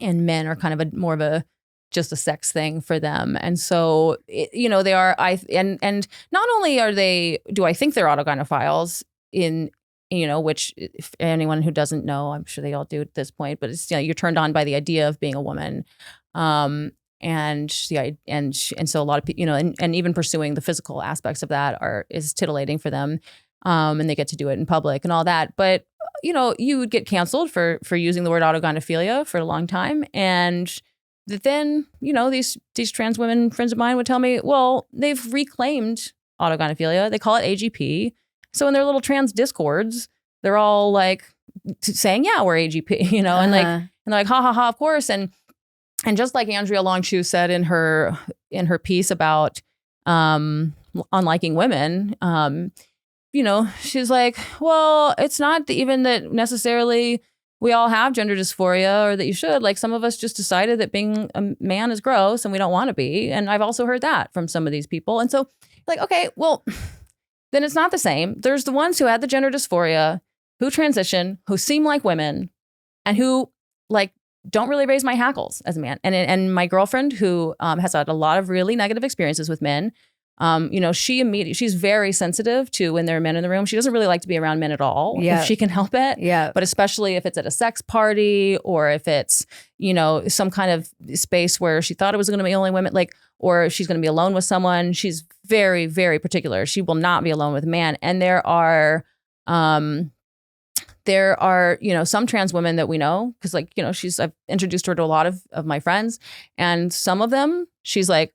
B: men are kind of more of just a sex thing for them. And so, you know, they are, and not only do I think they're autogynephiles in, you know, which if anyone who doesn't know, I'm sure they all do at this point, but it's, you know, you're turned on by the idea of being a woman. And so a lot of people, you know, and even pursuing the physical aspects of that is titillating for them. And they get to do it in public and all that. But, you know, you would get canceled for using the word autogynephilia for a long time. And then, you know, these trans women friends of mine would tell me, well, they've reclaimed autogynephilia. They call it AGP. So in their little trans discords, they're all like saying, yeah, we're AGP, you know, and they're like, ha ha ha, of course. And just like Andrea Longshoe said in her piece about unliking women, you know, she's like, well, it's not even that necessarily we all have gender dysphoria or that you should. Like, some of us just decided that being a man is gross and we don't want to be. And I've also heard that from some of these people. And so, like, okay, well, then it's not the same. There's the ones who had the gender dysphoria, who transition, who seem like women, and who, like, don't really raise my hackles as a man. And my girlfriend, who has had a lot of really negative experiences with men, you know, she's very sensitive to when there are men in the room. She doesn't really like to be around men at all if she can help it. Yeah. But especially if it's at a sex party or if it's, you know, some kind of space where she thought it was going to be only women, like, or she's going to be alone with someone. She's very, very particular. She will not be alone with a man. And there are, you know, some trans women that we know, because, like, you know, I've introduced her to a lot of my friends, and some of them, she's like,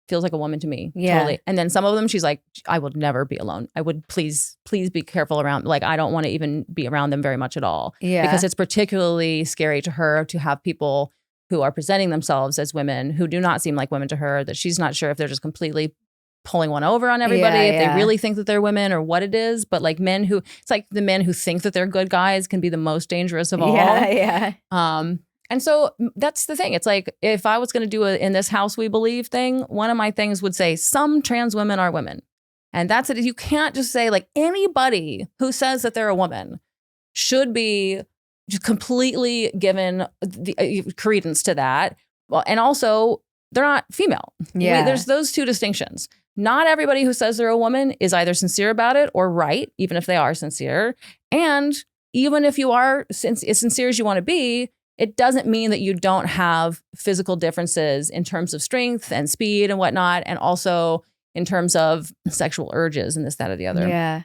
B: feels like a woman to me. Yeah. Totally. And then some of them, she's like, I would never be alone. I would please be careful around. Like, I don't want to even be around them very much at all. Yeah. Because it's particularly scary to her to have people who are presenting themselves as women who do not seem like women to her, that she's not sure if they're just completely pulling one over on everybody, if they really think that they're women or what it is. But like men who, it's like the men who think that they're good guys can be the most dangerous of all.
A: Yeah.
B: And so that's the thing. It's like, if I was going to do a in this house we believe thing, one of my things would say some trans women are women. And that's it. You can't just say like anybody who says that they're a woman should be just completely given the credence to that. Well, and also they're not female.
A: Yeah.
B: There's those two distinctions. Not everybody who says they're a woman is either sincere about it or right, even if they are sincere. And even if you are as sincere as you want to be, it doesn't mean that you don't have physical differences in terms of strength and speed and whatnot, and also in terms of sexual urges and this, that, or the other.
A: Yeah.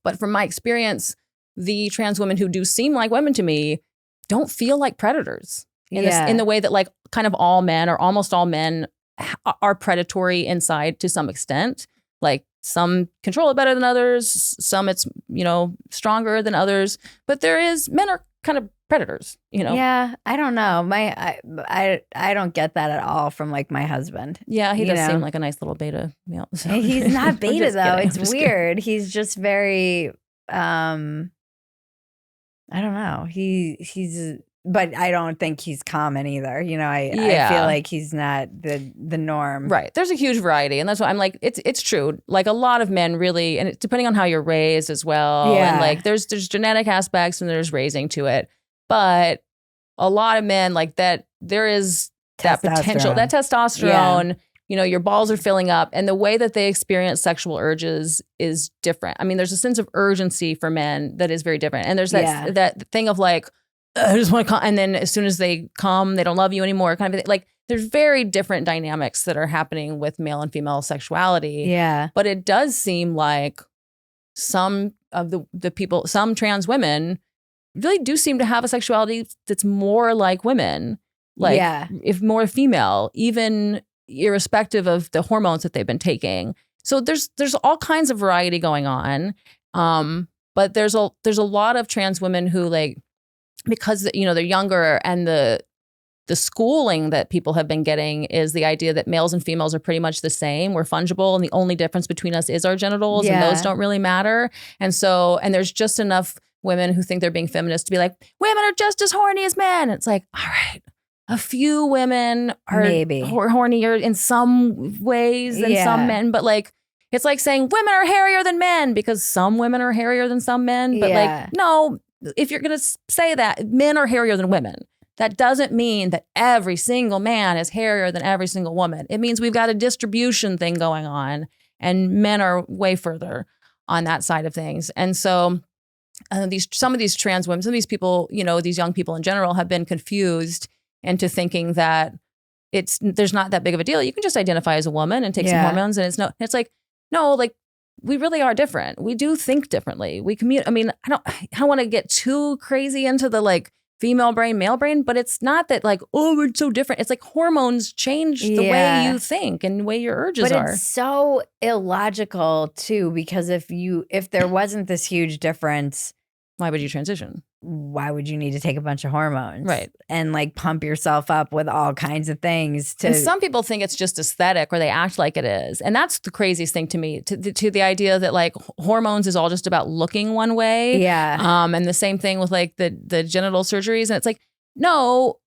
B: But from my experience, the trans women who do seem like women to me don't feel like predators in the way that like kind of all men or almost all men are predatory inside to some extent. Like some control it better than others, some it's, stronger than others, but men are kind of predators,
A: Yeah, I don't know. I don't get that at all from like my husband.
B: Yeah, he does seem like a nice little beta male. So.
A: He's not beta though.
B: Kidding.
A: It's weird. He's just very I don't know. He's but I don't think he's common either. I feel like he's not the norm.
B: Right. There's a huge variety. And that's why I'm like, it's true. Like a lot of men really, and depending on how you're raised as well.
A: Yeah.
B: And like there's genetic aspects and there's raising to it. But a lot of men like that, there is that potential, that testosterone, your balls are filling up. And the way that they experience sexual urges is different. I mean, there's a sense of urgency for men that is very different. And there's that thing of like, I just want to come. And then as soon as they come, they don't love you anymore kind of thing. Like there's very different dynamics that are happening with male and female sexuality.
A: Yeah.
B: But it does seem like some of the people, some trans women really do seem to have a sexuality that's more like women. Like if more female, even irrespective of the hormones that they've been taking. So there's all kinds of variety going on. But there's a lot of trans women who like, because they're younger and the schooling that people have been getting is the idea that males and females are pretty much the same. We're fungible and the only difference between us is our genitals and those don't really matter. And there's just enough women who think they're being feminist to be like, women are just as horny as men. It's like, all right, a few women are maybe hornier in some ways than some men, but like, it's like saying women are hairier than men because some women are hairier than some men. But like, no, if you're going to say that men are hairier than women, that doesn't mean that every single man is hairier than every single woman. It means we've got a distribution thing going on and men are way further on that side of things. And so some of these trans women, some of these people, these young people in general have been confused into thinking that there's not that big of a deal. You can just identify as a woman and take some hormones and it's like, no, like, we really are different. We do think differently. We commute. I mean, I don't want to get too crazy into the like female brain, male brain, but it's not that like, oh, we're so different. It's like hormones change the way you think and the way your urges are. But
A: it's so illogical too, because if there wasn't this huge difference,
B: why would you transition?
A: Why would you need to take a bunch of hormones?
B: Right.
A: And like pump yourself up with all kinds of things
B: And some people think it's just aesthetic or they act like it is. And that's the craziest thing to me, to the idea that like hormones is all just about looking one way.
A: Yeah.
B: And the same thing with like the genital surgeries. And it's like, no,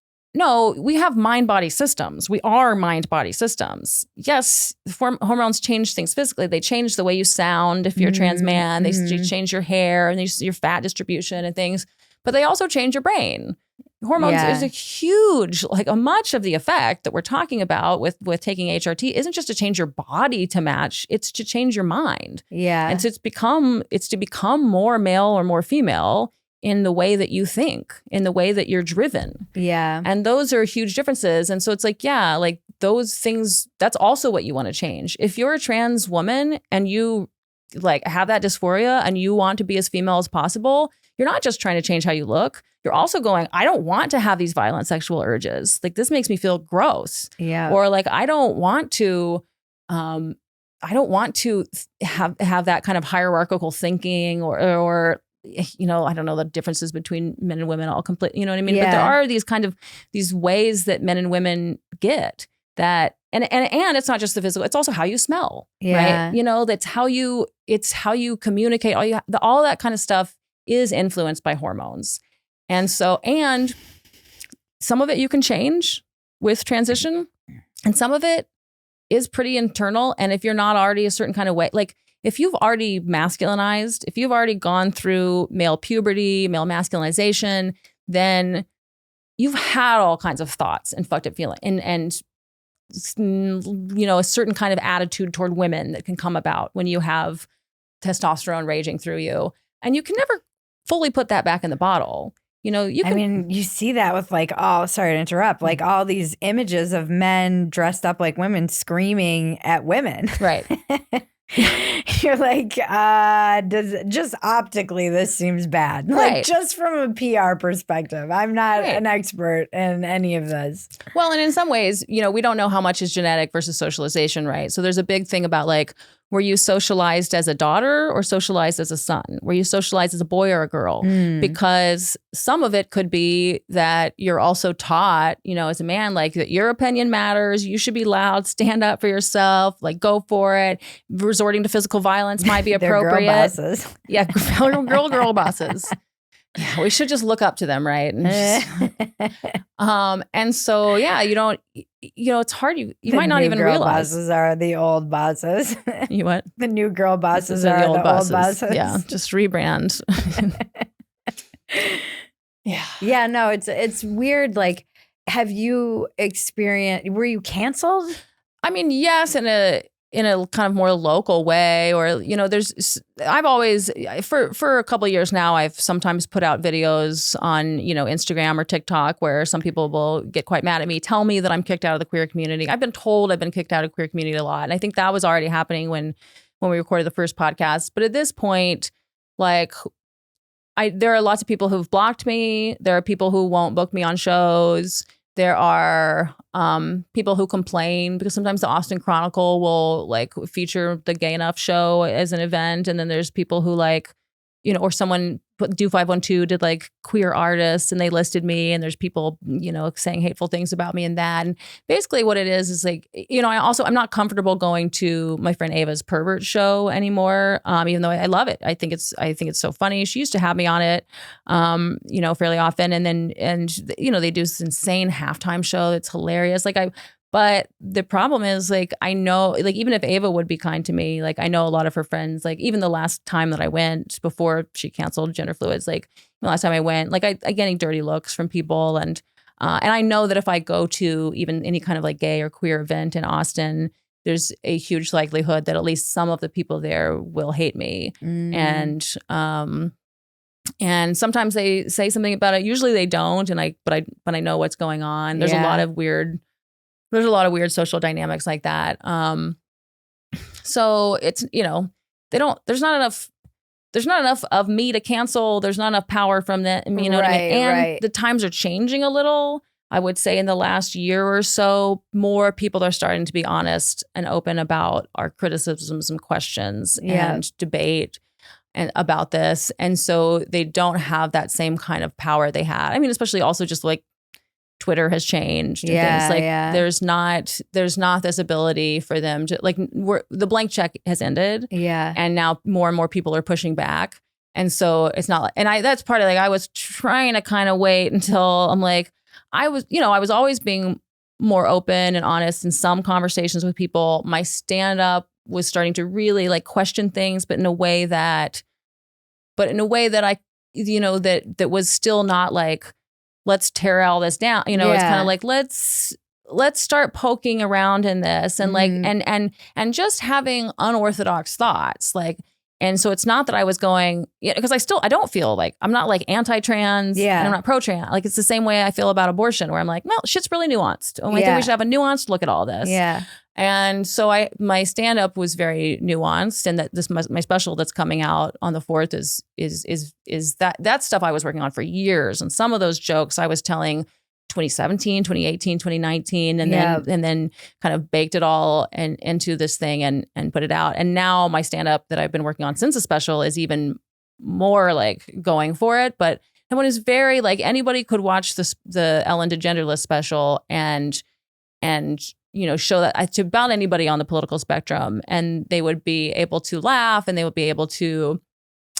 B: we have mind-body systems. We are mind-body systems. Yes, hormones change things physically. They change the way you sound if you're a trans man. They change your hair and your fat distribution and things. But they also change your brain. Hormones is a huge, like much of the effect that we're talking about with taking HRT isn't just to change your body to match, it's to change your mind.
A: Yeah.
B: And so it's to become more male or more female in the way that you think, in the way that you're driven.
A: Yeah.
B: And those are huge differences. And so it's like, yeah, like those things, that's also what you want to change. If you're a trans woman and you like have that dysphoria and you want to be as female as possible, you're not just trying to change how you look. You're also going, I don't want to have these violent sexual urges. Like this makes me feel gross.
A: Yeah.
B: Or like, I don't want to have that kind of hierarchical thinking or I don't know the differences between men and women all complete, you know what I mean?
A: Yeah.
B: But there are these ways that men and women get that, and it's not just the physical, it's also how you smell,
A: Yeah.
B: right? It's how you communicate, all that kind of stuff is influenced by hormones. And some of it you can change with transition, and some of it is pretty internal. And if you're not already a certain kind of way, like if you've already masculinized, if you've already gone through male puberty, male masculinization, then you've had all kinds of thoughts and fucked up feeling and a certain kind of attitude toward women that can come about when you have testosterone raging through you. And you can never fully put that back in the bottle. You
A: see that with sorry to interrupt, like all these images of men dressed up like women screaming at women.
B: Right.
A: You're like, just optically, this seems bad.
B: Right.
A: Like just from a PR perspective, I'm not an expert in any of this.
B: Well, and in some ways, we don't know how much is genetic versus socialization, right? So there's a big thing about were you socialized as a daughter or socialized as a son? Were you socialized as a boy or a girl? Because some of it could be that you're also taught, as a man, that your opinion matters. You should be loud, stand up for yourself, go for it. Resorting to physical violence might be appropriate.
A: Girl bosses.
B: Yeah, girl bosses. Yeah, we should just look up to them, right? And so, yeah, you don't, it's hard. You might not even realize.
A: The bosses are the old bosses.
B: You what?
A: The new girl bosses are the old bosses.
B: Yeah, just rebrand.
A: Yeah. Yeah, no, it's weird. Have you were you canceled?
B: I mean, yes, in a kind of more local way, or I've always for a couple of years now, I've sometimes put out videos on Instagram or TikTok where some people will get quite mad at me, tell me that I'm kicked out of the queer community. I've been told I've been kicked out of the queer community a lot, and I think that was already happening when we recorded the first podcast. But at this point, there are lots of people who've blocked me. There are people who won't book me on shows. There are people who complain because sometimes the Austin Chronicle will feature the Gay Enough show as an event. And then there's people who or someone Do 512 did queer artists and they listed me, and there's people, saying hateful things about me and that. And basically what it is I'm not comfortable going to my friend Ava's pervert show anymore. Even though I love it. I think it's so funny. She used to have me on it, fairly often. And they do this insane halftime show that's hilarious. But the problem is, I know, even if Ava would be kind to me, I know a lot of her friends, even the last time that I went before she canceled Gender Fluids, the last time I went, I'm getting dirty looks from people. And I know that if I go to even any kind of gay or queer event in Austin, there's a huge likelihood that at least some of the people there will hate me. And sometimes they say something about it. Usually they don't. But I know what's going on. There's a lot of weird social dynamics like that. So it's, there's not enough of me to cancel. There's not enough power from them. What I mean? And the times are changing a little. I would say in the last year or so, more people are starting to be honest and open about our criticisms and questions and debate and about this. And so they don't have that same kind of power they had. I mean, especially also just Twitter has changed and things there's not this ability for them to the blank check has ended. Yeah. And now more and more people are pushing back. And so it's not that's part of I was trying to kind of wait until I was always being more open and honest in some conversations with people. My stand up was starting to really question things, but in a way that I, that was still not let's tear all this down. It's kind of let's start poking around in this and and just having unorthodox thoughts. And so it's not that I was going, because I don't feel I'm not anti-trans and I'm not pro-trans. It's the same way I feel about abortion, where I'm well, shit's really nuanced. I think we should have a nuanced look at all this. Yeah. And so my stand-up was very nuanced, and that my special that's coming out on the 4th is that stuff I was working on for years. And some of those jokes I was telling 2017, 2018, 2019, and then kind of baked it all into this thing and put it out. And now my stand-up that I've been working on since the special is even more like going for it. But someone is very like anybody could watch the Ellen DeGeneres special and show that to about anybody on the political spectrum, and they would be able to laugh and they would be able to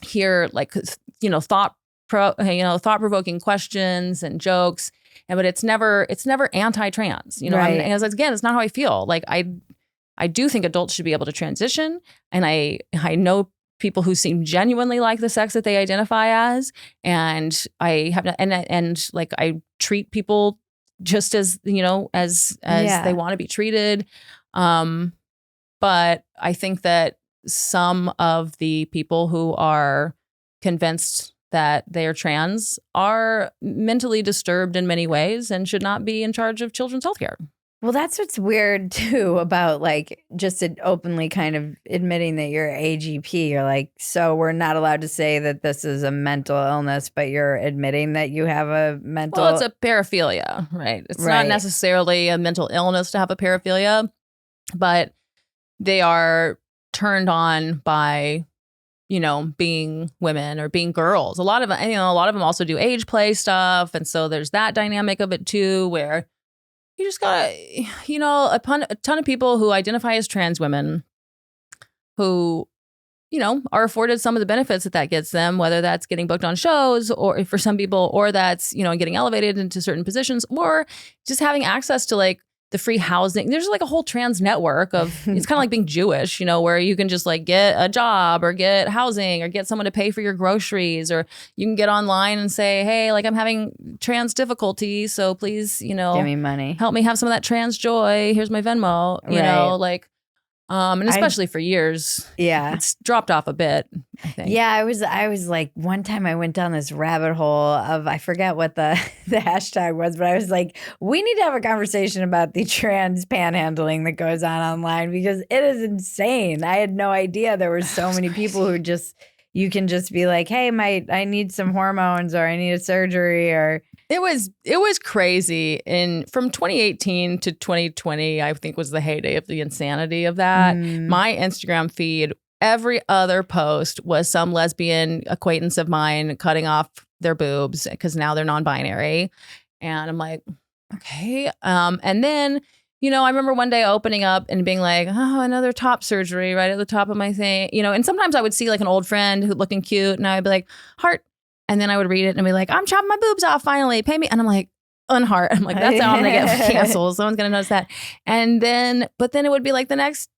B: hear like thought provoking questions and jokes, but it's never anti-trans,
A: Right.
B: and again, it's not how I feel. Like I do think adults should be able to transition, and I know people who seem genuinely like the sex that they identify as, and I have and like I treat people just as as they want to be treated, but I think that some of the people who are convinced that they are trans are mentally disturbed in many ways and should not be in charge of children's healthcare.
A: Well, that's what's weird too about like just openly kind of admitting that you're AGP. You're like, so we're not allowed to say that this is a mental illness, but you're admitting that you have a mental.
B: Well, it's a paraphilia, right? It's not necessarily a mental illness to have a paraphilia, but they are turned on by being women or being girls. A lot of them also do age play stuff, and so there's that dynamic of it too, where you just got a ton of people who identify as trans women who are afforded some of the benefits that gets them, whether that's getting booked on shows or for some people, or that's getting elevated into certain positions, or just having access to like the free housing. There's like a whole trans network of, it's kind of like being Jewish, where you can just like get a job or get housing or get someone to pay for your groceries, or you can get online and say, hey, like I'm having trans difficulty, so please,
A: give me money,
B: help me have some of that trans joy. Here's my Venmo, and especially for years, it's dropped off a bit, I think.
A: Yeah, I was like, one time I went down this rabbit hole of, I forget what the hashtag was, but I was like, we need to have a conversation about the trans panhandling that goes on online, because it is insane. I had no idea there were so many people who you can just be like, hey, I need some hormones, or I need a surgery, or.
B: It was crazy. From 2018 to 2020, I think was the heyday of the insanity of that. My Instagram feed, every other post was some lesbian acquaintance of mine cutting off their boobs because now they're non-binary. And I'm like, okay. And then, I remember one day opening up and being like, oh, another top surgery right at the top of my thing. And sometimes I would see like an old friend who looking cute, and I would be like, heart. And then I would read it and be like, I'm chopping my boobs off finally, pay me. And I'm like, unheart. I'm like, that's how I'm going to get canceled. Someone's going to notice that. But then it would be like the next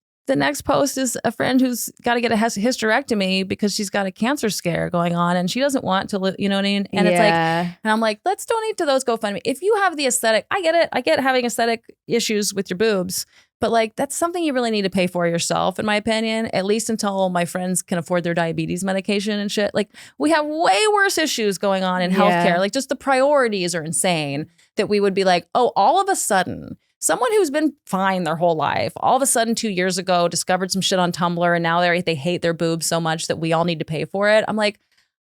B: post is a friend who's got to get a hysterectomy because she's got a cancer scare going on and she doesn't want to live, you know what I mean? And it's like, and I'm like, let's donate to those GoFundMe. If you have the aesthetic, I get it. I get having aesthetic issues with your boobs. But like, that's something you really need to pay for yourself, in my opinion, at least until my friends can afford their diabetes medication and shit. Like, we have way worse issues going on in healthcare. Like, just the priorities are insane, that we would be like, oh, all of a sudden, someone who's been fine their whole life, all of a sudden 2 years ago discovered some shit on Tumblr, and now they hate their boobs so much that we all need to pay for it. I'm like,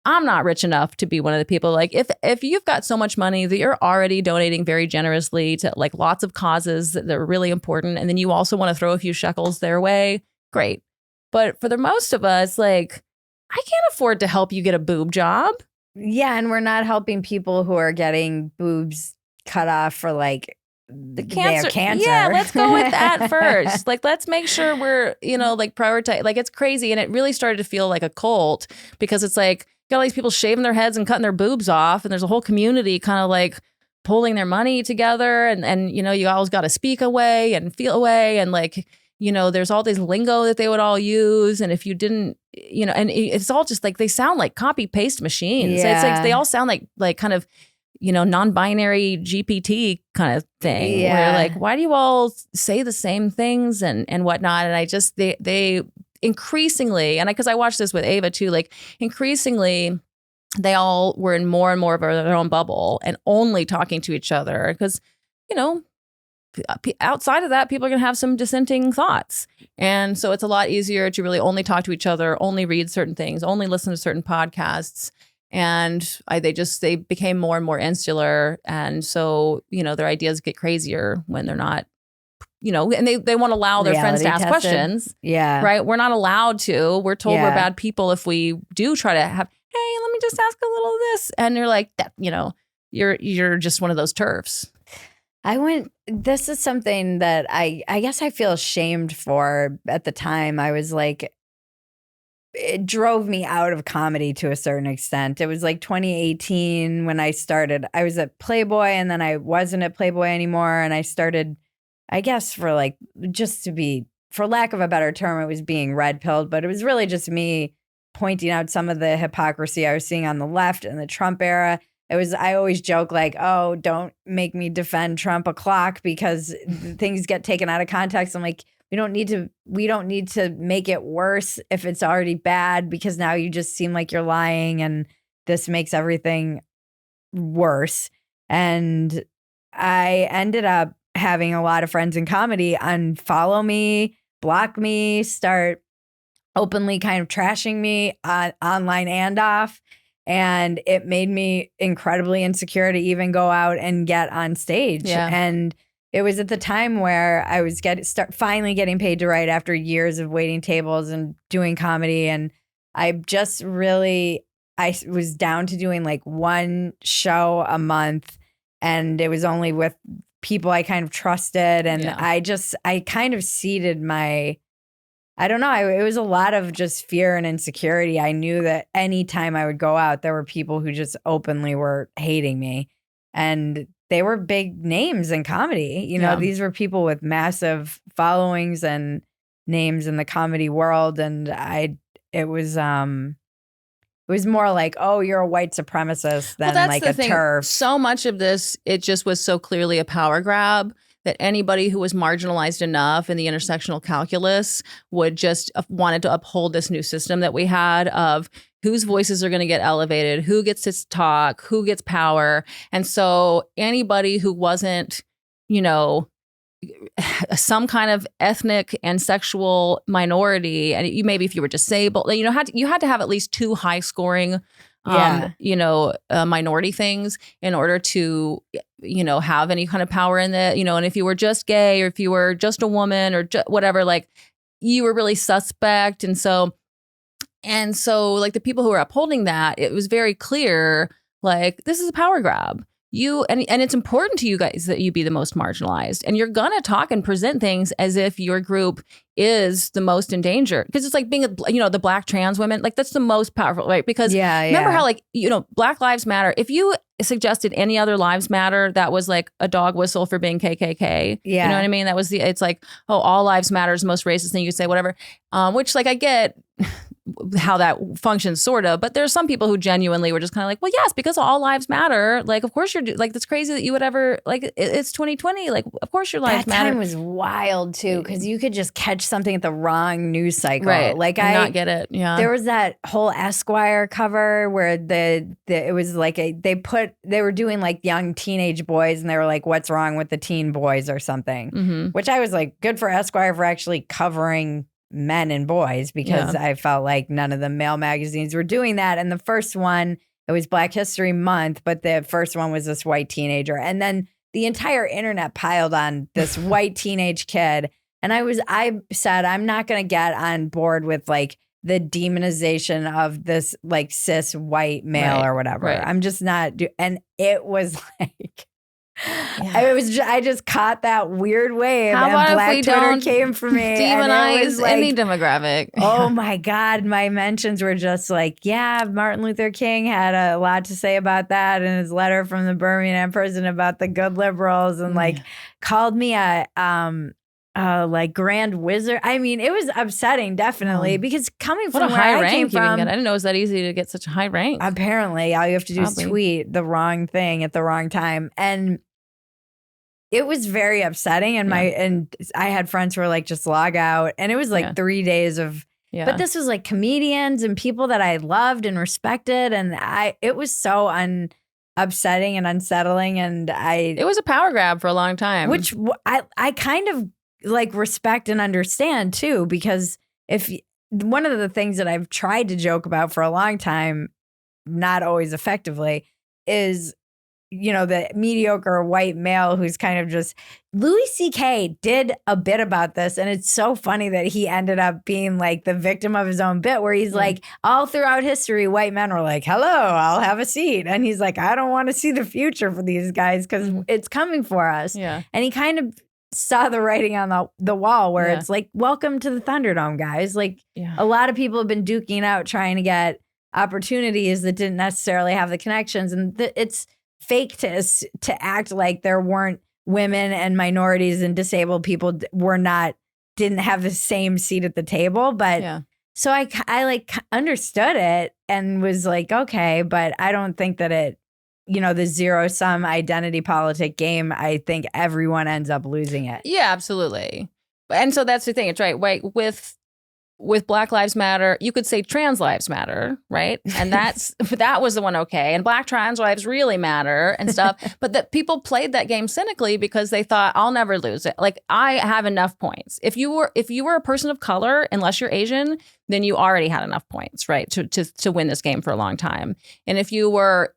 B: I'm not rich enough to be one of the people. Like, if you've got so much money that you're already donating very generously to like lots of causes that are really important, and then you also want to throw a few shekels their way, great. But for the most of us, like, I can't afford to help you get a boob job.
A: Yeah, and we're not helping people who are getting boobs cut off for like
B: the cancer.
A: Yeah,
B: let's go with that first. Like, let's make sure we're, like prioritize. Like, it's crazy. And it really started to feel like a cult, because it's like, got all these people shaving their heads and cutting their boobs off, and there's a whole community kind of like pulling their money together, and you always got to speak away and feel away, and like there's all this lingo that they would all use, and if you didn't, and it's all just like, they sound like copy paste machines. It's like they all sound like kind of non-binary GPT kind of thing, where like, why do you all say the same things and whatnot? And I just they increasingly, and because I watched this with Ava too, like increasingly they all were in more and more of their own bubble and only talking to each other, because outside of that, people are going to have some dissenting thoughts, and so it's a lot easier to really only talk to each other, only read certain things, only listen to certain podcasts. And they became more and more insular, and so their ideas get crazier when they're not, and they won't allow their friends to ask questions.
A: Yeah,
B: right. We're not allowed to. We're told we're bad people if we do try to have. hey, let me just ask a little of this. And you're like, that, you're just one of those turfs.
A: This is something that I guess I feel ashamed for at the time. I was like, it drove me out of comedy to a certain extent. It was like 2018 when I started. I was at Playboy and then I wasn't at Playboy anymore. And I started, I guess for lack of a better term, it was being red pilled, but it was really just me pointing out some of the hypocrisy I was seeing on the left in the Trump era. I always joke like, oh, don't make me defend Trump o'clock because things get taken out of context. I'm like, we don't need to make it worse if it's already bad because now you just seem like you're lying and this makes everything worse. And I ended up having a lot of friends in comedy unfollow me, block me, start openly kind of trashing me online and off. And it made me incredibly insecure to even go out and get on stage.
B: Yeah.
A: And it was at the time where I was finally getting paid to write after years of waiting tables and doing comedy. And I was down to doing like one show a month. And it was only with people I kind of trusted. And I kind of ceded I don't know. It was a lot of just fear and insecurity. I knew that anytime I would go out, there were people who just openly were hating me. And they were big names in comedy. These were people with massive followings and names in the comedy world. And it was more like, oh, you're a white supremacist than like a turf.
B: So much of this, it just was so clearly a power grab that anybody who was marginalized enough in the intersectional calculus would just wanted to uphold this new system that we had of whose voices are going to get elevated, who gets to talk, who gets power. And so anybody who wasn't, some kind of ethnic and sexual minority, and maybe if you were disabled, you had to have at least two high scoring minority things in order to, have any kind of power in it, and if you were just gay or if you were just a woman or whatever, like you were really suspect. And so like the people who were upholding that, it was very clear, like, this is a power grab. And it's important to you guys that you be the most marginalized, and you're gonna talk and present things as if your group is the most in danger, because it's like being the black trans women, like that's the most powerful, right? Because remember how Black Lives Matter, if you suggested any other lives matter, that was like a dog whistle for being KKK. You know what I mean? That was it's like, oh, all lives matter is the most racist thing you could say, whatever, which like I get how that functions sort of, but there's some people who genuinely were just kind of like, well, yes, because all lives matter, like of course you're like, that's crazy that you would ever, like, it's 2020, like of course your lives matter.
A: That time was wild too, because you could just catch something at the wrong news cycle,
B: right?
A: Like
B: I not get it. Yeah,
A: there was that whole Esquire cover where it was like they were doing like young teenage boys, and they were like, what's wrong with the teen boys or something, which I was like, good for Esquire for actually covering men and boys, because I felt like none of the male magazines were doing that. And the first one, it was Black History Month, but the first one was this white teenager. And then the entire internet piled on this white teenage kid. And I said, I'm not going to get on board with like the demonization of this like cis white male or whatever.
B: Right.
A: I'm just not. And it was like, I just caught that weird wave.
B: How about
A: and Black
B: if we
A: Twitter
B: don't
A: came for me.
B: Demonize any demographic.
A: Oh my God. My mentions were just like, Martin Luther King had a lot to say about that in his letter from the Birmingham prison about the good liberals, and like called me a like grand wizard. I mean, it was upsetting, definitely, because coming from where I came from,
B: I didn't know it was that easy to get such a high rank.
A: Apparently, all you have to do is tweet the wrong thing at the wrong time. And it was very upsetting. And and I had friends who were like, just log out. And it was like 3 days of, but this was like comedians and people that I loved and respected. And it was so upsetting and unsettling. And it
B: was a power grab for a long time,
A: which I kind of like respect and understand too, because one of the things that I've tried to joke about for a long time, not always effectively, is the mediocre white male who's kind of just. Louis C.K. did a bit about this, and it's so funny that he ended up being like the victim of his own bit, where he's like, all throughout history, white men were like, hello, I'll have a seat. And he's like, I don't want to see the future for these guys because it's coming for us.
B: Yeah.
A: And he kind of saw the writing on the wall where it's like, welcome to the Thunderdome, guys. Like a lot of people have been duking out trying to get opportunities that didn't necessarily have the connections. And it's fake to act like there weren't women and minorities and disabled people didn't have the same seat at the table. But so I like understood it and was like, okay, but I don't think that it, the zero sum identity politic game, I think everyone ends up losing it.
B: Yeah, absolutely. And so that's the thing. It's right. With Black Lives Matter, you could say trans lives matter, right? And that was the one okay. And Black trans lives really matter and stuff. But that people played that game cynically because they thought, I'll never lose it. Like, I have enough points. If you were a person of color, unless you're Asian, then you already had enough points, right, to win this game for a long time. And if you were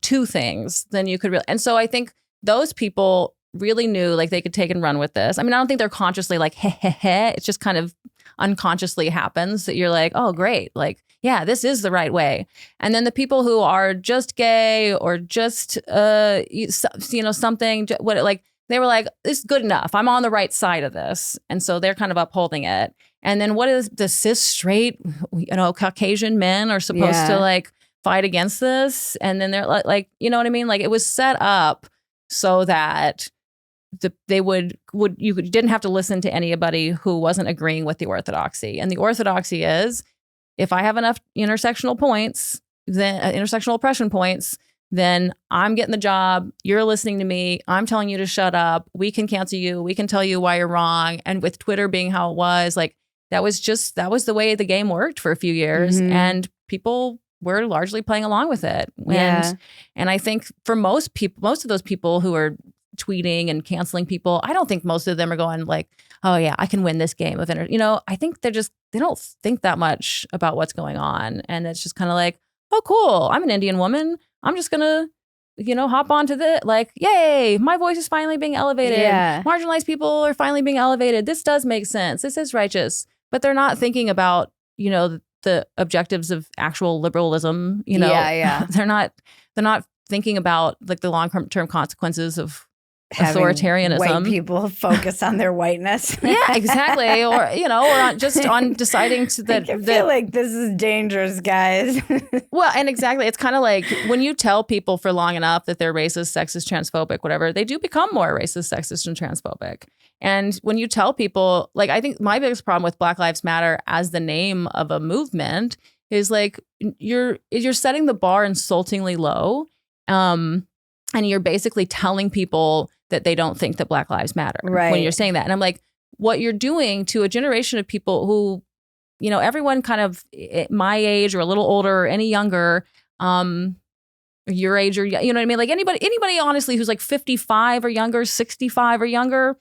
B: two things, then you could really. And so I think those people really knew like they could take and run with this. I mean, I don't think they're consciously like, heh, heh, heh. It's just kind of unconsciously happens that you're like, oh, great. Like, yeah, this is the right way. And then the people who are just gay or just, something, they were like, this is good enough. I'm on the right side of this. And so they're kind of upholding it. And then what is the cis straight, Caucasian men are supposed to like fight against this. And then they're like, you know what I mean? Like, it was set up so that you didn't have to listen to anybody who wasn't agreeing with the orthodoxy. And the orthodoxy is, if I have enough intersectional points, then intersectional oppression points, then I'm getting the job. You're listening to me. I'm telling you to shut up. We can cancel you. We can tell you why you're wrong. And with Twitter being how it was, like that was the way the game worked for a few years. Mm-hmm. And people were largely playing along with it. And I think for most of those people who are tweeting and canceling people, I don't think most of them are going like, oh yeah, I can win this game of I think they don't think that much about what's going on. And it's just kind of like, oh cool, I'm an Indian woman. I'm just gonna, hop onto yay, my voice is finally being elevated. Yeah. Marginalized people are finally being elevated. This does make sense. This is righteous. But they're not thinking about, the objectives of actual liberalism. They're not thinking about like the long-term consequences of authoritarianism.
A: White people focus on their whiteness.
B: Yeah, exactly. Or on deciding
A: I feel like this is dangerous, guys.
B: Well, and exactly. It's kind of like when you tell people for long enough that they're racist, sexist, transphobic, whatever, they do become more racist, sexist, and transphobic. And when you tell people, like, I think my biggest problem with Black Lives Matter as the name of a movement is like you're setting the bar insultingly low. And you're basically telling people that they don't think that Black Lives Matter when you're saying that. And I'm like, what you're doing to a generation of people who, everyone kind of my age or a little older or any younger, your age or, you know what I mean? Like anybody honestly who's like 55 or younger, 65 or younger,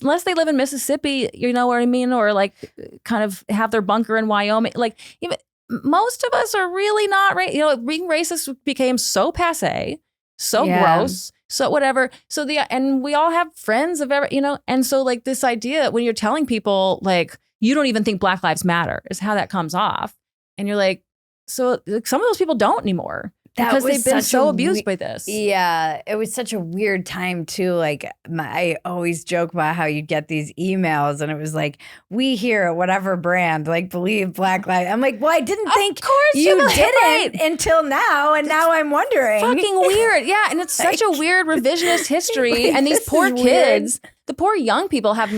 B: unless they live in Mississippi, you know what I mean? Or like kind of have their bunker in Wyoming, like even most of us are really not being racist became so passé, so gross, so whatever. So and we all have friends of and so like this idea when you're telling people like you don't even think Black Lives Matter is how that comes off, and you're like, so like, some of those people don't anymore. Because they've been so abused by this.
A: Yeah, it was such a weird time too. Like I always joke about how you get these emails and it was like, we here at whatever brand like believe Black Lives. I'm like, well, I didn't think you didn't until now, and now I'm wondering.
B: Fucking weird, yeah. And it's such a weird revisionist history. And these poor kids, the poor young people have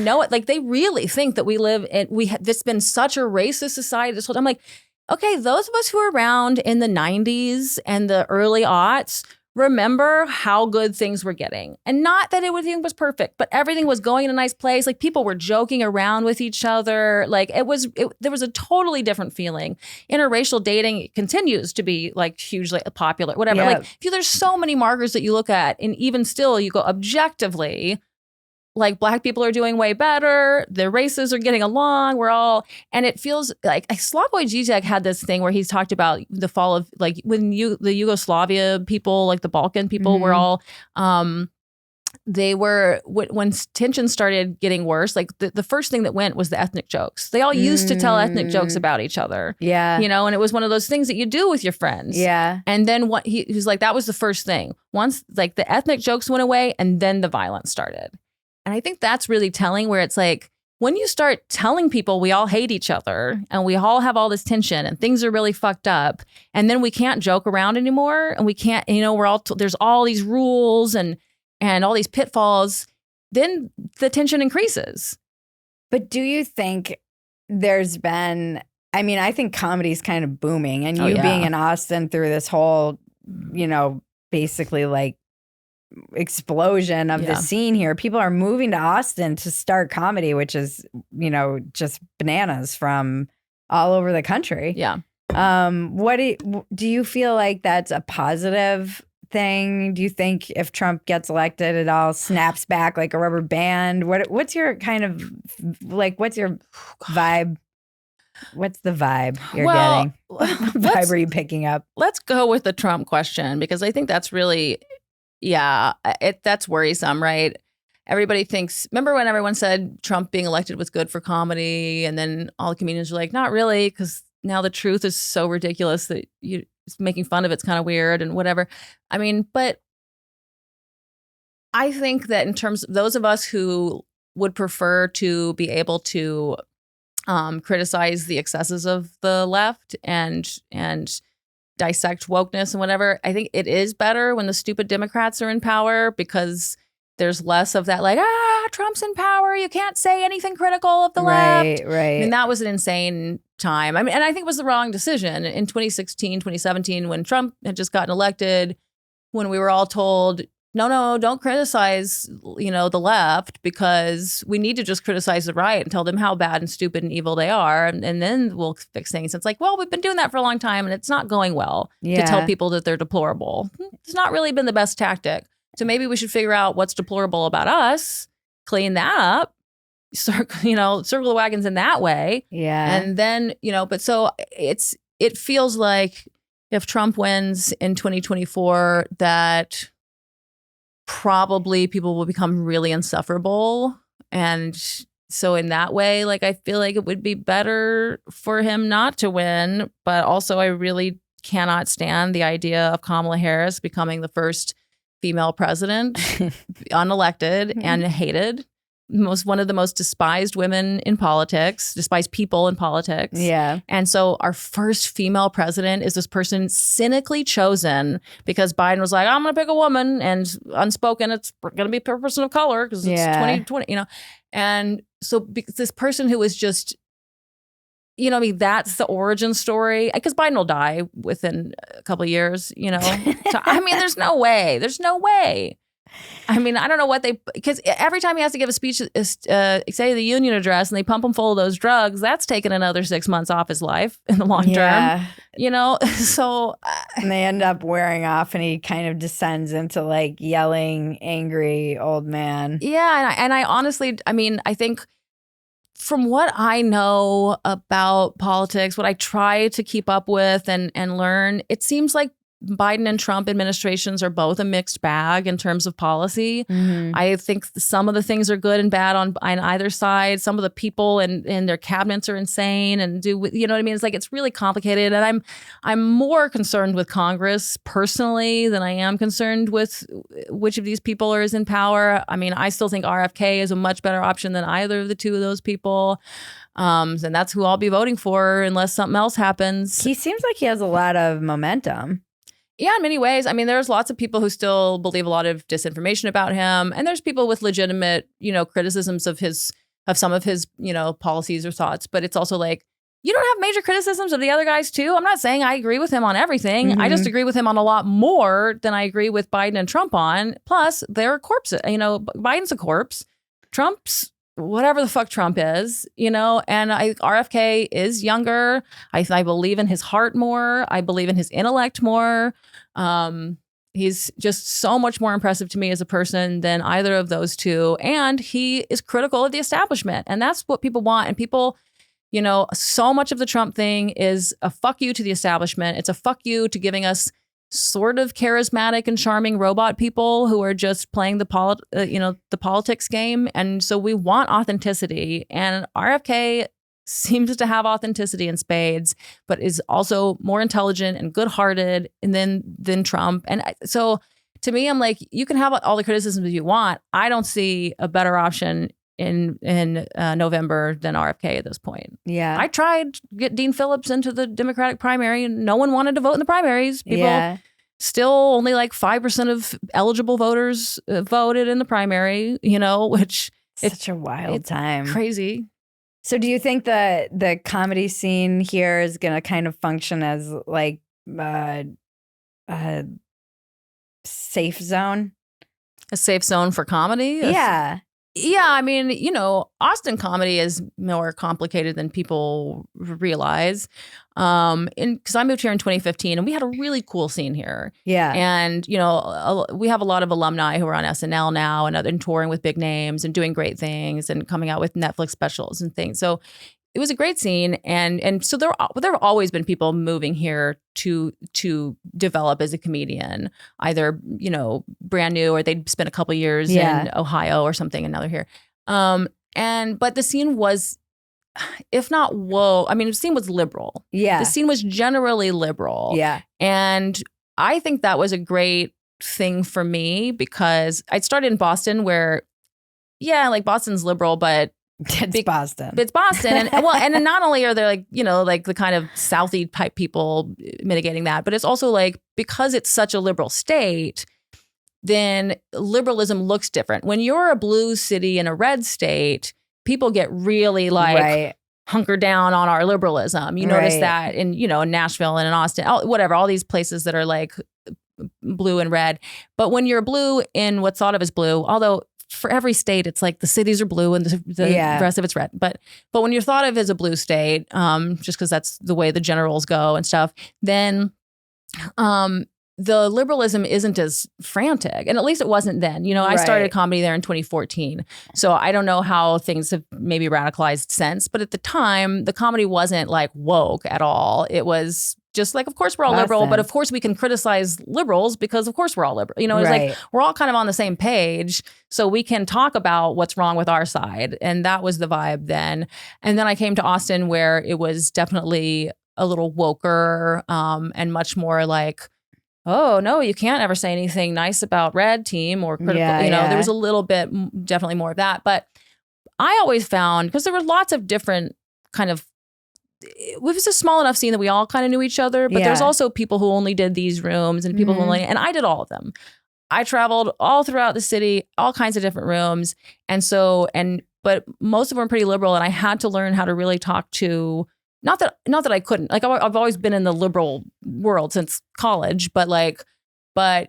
B: they really think that we live in it's been such a racist society this whole time. I'm like, okay, those of us who were around in the 90s and the early aughts remember how good things were getting. And not that everything was perfect, but everything was going in a nice place. Like people were joking around with each other. Like there was a totally different feeling. Interracial dating continues to be like hugely popular, whatever. Yeah. Like there's so many markers that you look at and even still you go objectively, like Black people are doing way better. The races are getting along. And it feels like Slavoj Žižek had this thing where he's talked about the fall of like when the Yugoslavia people, like the Balkan people were all, they were, when tensions started getting worse, like the first thing that went was the ethnic jokes. They all used to tell ethnic jokes about each other.
A: Yeah.
B: And it was one of those things that you do with your friends.
A: Yeah.
B: And then what he was like, that was the first thing. Once like the ethnic jokes went away and then the violence started. And I think that's really telling, where it's like, when you start telling people we all hate each other and we all have all this tension and things are really fucked up, and then we can't joke around anymore, and we can't, we're all, there's all these rules and all these pitfalls, then the tension increases.
A: But do you think there's been, I mean, I think comedy's kind of booming, and you being in Austin through this whole, basically like explosion of the scene here, people are moving to Austin to start comedy, which is, just bananas from all over the country.
B: Yeah.
A: What do you feel like that's a positive thing? Do you think if Trump gets elected, it all snaps back like a rubber band? What's your kind of like, what's your vibe? What's the vibe you're getting? What vibe are you picking up?
B: Let's go with the Trump question, because I think that's really, that's worrisome, right? Everybody thinks, remember when everyone said Trump being elected was good for comedy? And then all the comedians were like, not really, because now the truth is so ridiculous that making fun of it's kind of weird and whatever. I mean, but I think that in terms of those of us who would prefer to be able to criticize the excesses of the left and dissect wokeness and whatever, I think it is better when the stupid Democrats are in power, because there's less of that, like, Trump's in power, you can't say anything critical of the left.
A: Right.
B: I mean, that was an insane time. I mean, and I think it was the wrong decision in 2016, 2017, when Trump had just gotten elected, when we were all told, no, don't criticize, the left, because we need to just criticize the right and tell them how bad and stupid and evil they are. And then we'll fix things. It's like, well, we've been doing that for a long time and it's not going well to tell people that they're deplorable. It's not really been the best tactic. So maybe we should figure out what's deplorable about us, clean that up, circle the wagons in that way.
A: Yeah.
B: And then, but so it feels like if Trump wins in 2024, that probably people will become really insufferable. And so in that way, like, I feel like it would be better for him not to win. But also, I really cannot stand the idea of Kamala Harris becoming the first female president, unelected and hated. One of the most despised women in politics, despised people in politics.
A: Yeah.
B: And so our first female president is this person cynically chosen because Biden was like, I'm going to pick a woman, and unspoken, it's going to be a person of color because it's 2020, And so this person who was just, that's the origin story, because Biden will die within a couple of years, So, I mean, there's no way. I mean, I don't know because every time he has to give a speech, say the union address, and they pump him full of those drugs, that's taken another 6 months off his life in the long term, so.
A: And they end up wearing off, and he kind of descends into like yelling, angry old man.
B: Yeah. And I honestly, I mean, I think from what I know about politics, what I try to keep up with and learn, it seems like Biden and Trump administrations are both a mixed bag in terms of policy. Mm-hmm. I think some of the things are good and bad on either side. Some of the people and their cabinets are insane and you know what I mean? It's like, it's really complicated. And I'm more concerned with Congress personally than I am concerned with which of these people is in power. I mean, I still think RFK is a much better option than either of the two of those people. And that's who I'll be voting for unless something else happens.
A: He seems like he has a lot of momentum.
B: Yeah, in many ways. I mean, there's lots of people who still believe a lot of disinformation about him. And there's people with legitimate, criticisms of some of his, policies or thoughts. But it's also like, you don't have major criticisms of the other guys too. I'm not saying I agree with him on everything. Mm-hmm. I just agree with him on a lot more than I agree with Biden and Trump on. Plus, they're corpses. Biden's a corpse. Trump's whatever the fuck Trump is, and RFK is younger. I believe in his heart more. I believe in his intellect more. He's just so much more impressive to me as a person than either of those two. And he is critical of the establishment. And that's what people want. And people, you know, so much of the Trump thing is a fuck you to the establishment. It's a fuck you to giving us sort of charismatic and charming robot people who are just playing the politics game. And so we want authenticity. And RFK seems to have authenticity in spades, but is also more intelligent and good-hearted than Trump. And so to me, I'm like, you can have all the criticisms you want. I don't see a better option in November than RFK at this point.
A: Yeah.
B: I tried to get Dean Phillips into the Democratic primary and no one wanted to vote in the primaries. People still only like 5% of eligible voters voted in the primary, you know, which
A: such a wild time.
B: Crazy.
A: So do you think the comedy scene here is going to kind of function as like a safe zone?
B: A safe zone for comedy?
A: Yeah.
B: Yeah, I mean, you know, Austin comedy is more complicated than people realize. Because I moved here in 2015 and we had a really cool scene here.
A: Yeah.
B: And, you know, we have a lot of alumni who are on SNL now and touring with big names and doing great things and coming out with Netflix specials and things. So it was a great scene. And so there have always been people moving here to develop as a comedian, either, you know, brand new or they'd spent a couple years in Ohio or something and now they're here. But the scene was, if not the scene was liberal.
A: Yeah.
B: The scene was generally liberal.
A: Yeah.
B: And I think that was a great thing for me because I started in Boston where, like Boston's liberal, but
A: it's Boston.
B: It's Boston. And not only are there like, you know, like the kind of Southie type people mitigating that, but it's also like because it's such a liberal state, then liberalism looks different. When you're a blue city in a red state, people get really like hunker down on our liberalism. You notice that in, you know, in Nashville and in Austin, all these places that are like blue and red. But when you're blue in what's thought of as blue, although for every state, it's like the cities are blue and the rest of it's red. But when you're thought of as a blue state, just because that's the way the generals go and stuff, then the liberalism isn't as frantic. And at least it wasn't then. You know, I started comedy there in 2014. So I don't know how things have maybe radicalized since. But at the time, the comedy wasn't like woke at all. It was just like, of course, we're all liberal, but of course we can criticize liberals because of course we're all liberal. You know, it's like we're all kind of on the same page. So we can talk about what's wrong with our side. And that was the vibe then. And then I came to Austin where it was definitely a little woker and much more like, oh, no, you can't ever say anything nice about red team or critical. There was a little bit, definitely more of that. But I always found, because there were lots of different kind of, it was a small enough scene that we all kind of knew each other, but there's also people who only did these rooms and people who only, and I did all of them. I traveled all throughout the city, all kinds of different rooms. But most of them were pretty liberal. And I had to learn how to really talk to, not that I couldn't, like I've always been in the liberal world since college, but